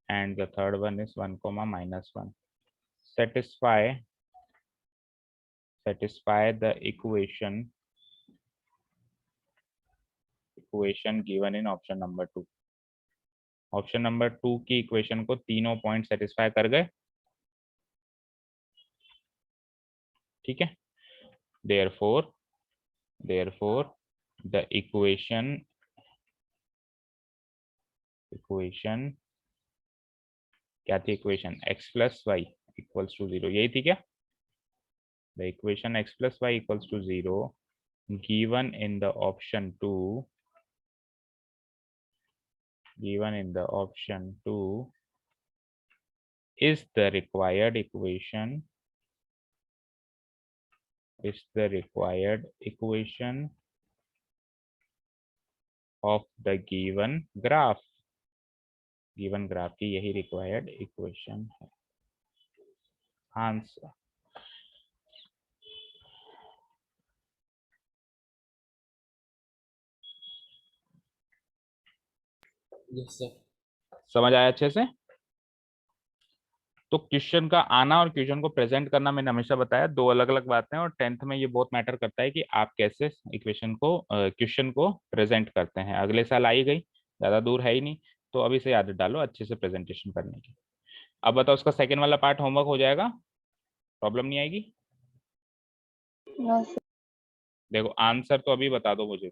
and the third one is 1, -1 satisfy the equation given in option number 2। Option number 2 की इक्वेशन को तीनों पॉइंट सेटिस्फाई कर गए, ठीक है। therefore the equation क्या थी, इक्वेशन x + y = 0, यही थी क्या। The equation x + y = 0 given in the option 2 is the required equation of the given graph की यही रिक्वायर्ड इक्वेशन है। Answer yes sir. समझ आया अच्छे से। तो क्वेश्चन का आना और क्वेश्चन को प्रेजेंट करना मैंने हमेशा बताया, दो अलग अलग बातें हैं, और 10th में ये बहुत मैटर करता है कि आप कैसे इक्वेशन को क्वेश्चन को प्रेजेंट करते हैं। अगले साल आई गई, ज़्यादा दूर है ही नहीं, तो अभी से आदत डालो अच्छे से प्रेजेंटेशन करने की। अब बताओ उसका सेकंड वाला पार्ट होमवर्क हो जाएगा, प्रॉब्लम नहीं आएगी? No sir. देखो आंसर तो अभी बता दो मुझे,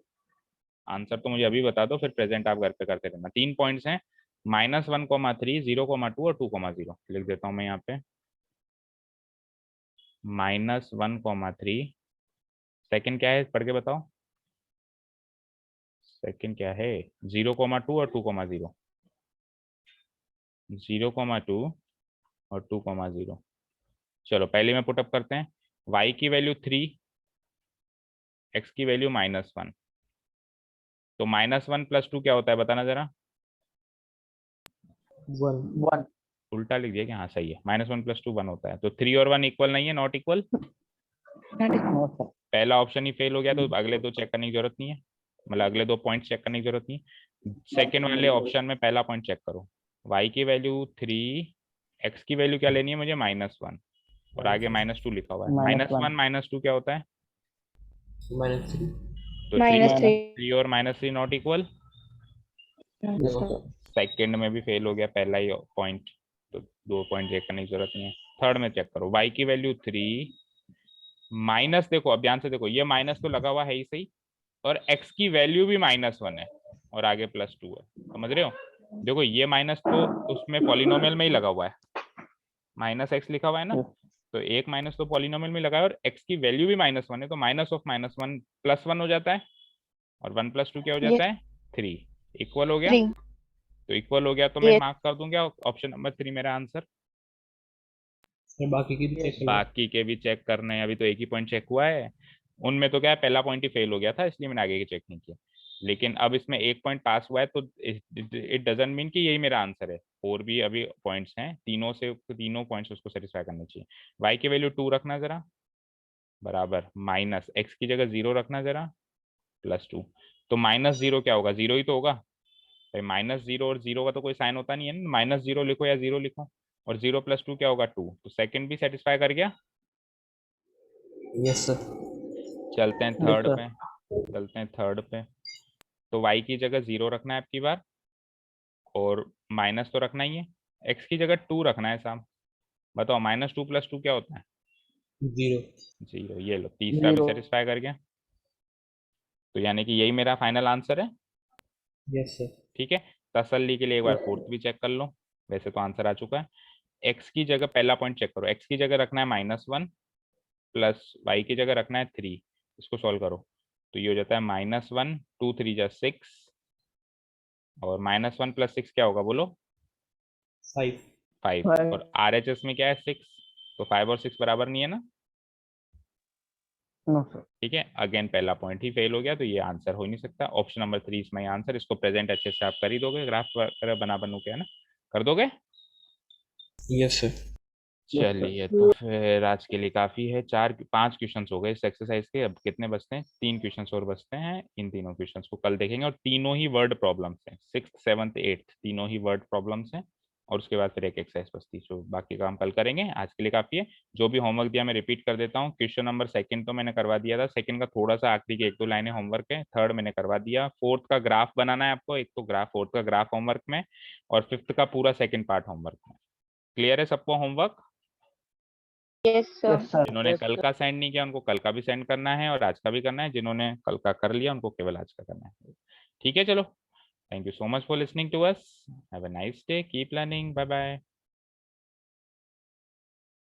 आंसर तो मुझे अभी बता दो, फिर प्रेजेंट आप घर पे करते रहना। 3 पॉइंट्स हैं, -1,3, 0,2 और 2,0 लिख देता हूँ मैं यहाँ पे। -1,3, सेकंड क्या है पढ़ के बताओ, सेकंड क्या है? 0,2 और 2,0, 0,2 और 2,0। चलो पहले में पुटअप करते हैं। y की वैल्यू 3, x की वैल्यू -1, तो -1 + 2 क्या होता है बताना जरा। 1 1 उल्टा लिख दिया कि हाँ सही है, -1 + 2 1 होता है। तो 3 और 1 इक्वल नहीं है, नॉट इक्वल। No sir. पहला ऑप्शन ही फेल हो गया, तो अगले दो चेक करने की जरूरत नहीं है, मतलब अगले 2 पॉइंट चेक करने की जरूरत नहीं है। सेकेंड वाले ऑप्शन में पहला पॉइंट चेक करो, y की वैल्यू 3, x की वैल्यू क्या लेनी है मुझे, -1, और आगे -2 लिखा हुआ है। -1 -2 क्या होता है? -3 तो -3 3 और -3 not equal. No sir second में भी फेल हो गया पहला ही पॉइंट, तो 2 पॉइंट चेक करने की जरूरत नहीं है। थर्ड में चेक करो, y की वैल्यू 3 माइनस, देखो अब ध्यान से देखो, ये माइनस तो लगा हुआ है ही सही, और x की वैल्यू भी -1 है और आगे +2 है, समझ रहे हो? देखो ये माइनस तो उसमें पॉलिनोमियल में ही लगा हुआ है, -x लिखा हुआ है ना, तो एक माइनस तो पॉलिनोमियल में लगा है, और x की वैल्यू भी -1 है, तो -(-1) +1 हो जाता है, और 1 + 2 क्या हो जाता है, 3। इक्वल हो गया, 3 तो इक्वल हो गया तो मैं Yes. मार्क कर दूंगा ऑप्शन नंबर 3 मेरा आंसर। सर बाकी की भी चेक कर लो। बाकी के भी चेक करने हैं, अभी तो एक ही पॉइंट चेक हुआ है, उनमें तो क्या है पहला पॉइंट ही फेल हो गया था, इसलिए मैंने आगे के चेक नहीं किया। लेकिन अब इसमें एक पॉइंट पास हुआ है, तो इट डजंट मीन कि यही मेरा आंसर है, और भी अभी पॉइंट्स हैं, तीनों पॉइंट्स उसको सेटिस्फाई करने चाहिए। y की वैल्यू 2 रखना जरा, बराबर माइनस x की जगह 0 रखना जरा, +2। तो -0 क्या होगा, 0 ही तो होगा भाई, -0 और 0 का तो कोई साइन होता नहीं है ना, -0 लिखो या 0 लिखो, और 0 + 2 क्या होगा, 2। तो सेकंड भी सेटिस्फाई कर गया। यस सर चलते हैं Yes, थर्ड sir. पे, चलते हैं थर्ड पे। तो y की जगह 0 रखना है आपकी बार, और माइनस तो रखना ही है, x की जगह 2 रखना है साहब। बताओ -2 + 2 क्या होता है, 0 0। ये लो तीसरा भी 0 सेटिस्फाई कर गया, तो यानी कि यही मेरा फाइनल आंसर है। यस सर ठीक है, तसल्ली के लिए एक बार फोर्थ भी चेक कर लो, वैसे तो आंसर आ चुका है। x की जगह पहला पॉइंट चेक करो, x की जगह रखना है -1 प्लस y की जगह रखना है 3, इसको सॉल्व करो, तो ये हो जाता है -1, 2 3 जा 6, और -1 + 6 क्या होगा बोलो, 5 5, और RHS में क्या है 6, तो 5 और 6 बराबर नहीं है ना। No sir. ठीक है, अगेन पहला पॉइंट ही फेल हो गया, तो ये आंसर हो ही नहीं सकता। Option number 3 is my answer. इसको प्रेजेंट अच्छे से आप कर ही दोगे, ग्राफ वगैरह बना बनू के, है ना, कर दोगे? यस सर चलिए तो फिर आज के लिए काफी है, 5 क्वेश्चंस हो गए इस एक्सरसाइज के। अब कितने बचते हैं, 3 क्वेश्चंस और बचते हैं। इन तीनों क्वेश्चंस को कल देखेंगे, और तीनों ही वर्ड प्रॉब्लम्स हैं, 6th 7th 8th तीनों ही वर्ड प्रॉब्लम्स हैं, और उसके बाद फिर एक एक्सरसाइज बचती है, तो बाकी काम कल करेंगे। आज के लिए काफी है। जो भी होमवर्क दिया मैं रिपीट कर देता हूँ। क्वेश्चन नंबर सेकंड तो मैंने करवा दिया था, सेकंड का थोड़ा सा आखिरी के 1-2 लाइनें होमवर्क है, थर्ड मैंने करवा दिया। फोर्थ का ग्राफ बनाना है आपको, एक तो ग्राफ, फोर्थ का ग्राफ होमवर्क में, और फिफ्थ का पूरा सेकंड पार्ट होमवर्क में। क्लियर है सबको homework? Yes, sir. Yes sir. जिन्होंने कल का सेंड नहीं किया उनको कल का भी सेंड करना है, और आज का भी करना है। जिन्होंने कल का कर लिया उनको केवल आज का करना है। ठीक है, चलो, thank you so much for listening to us, have a nice day, keep learning, bye bye.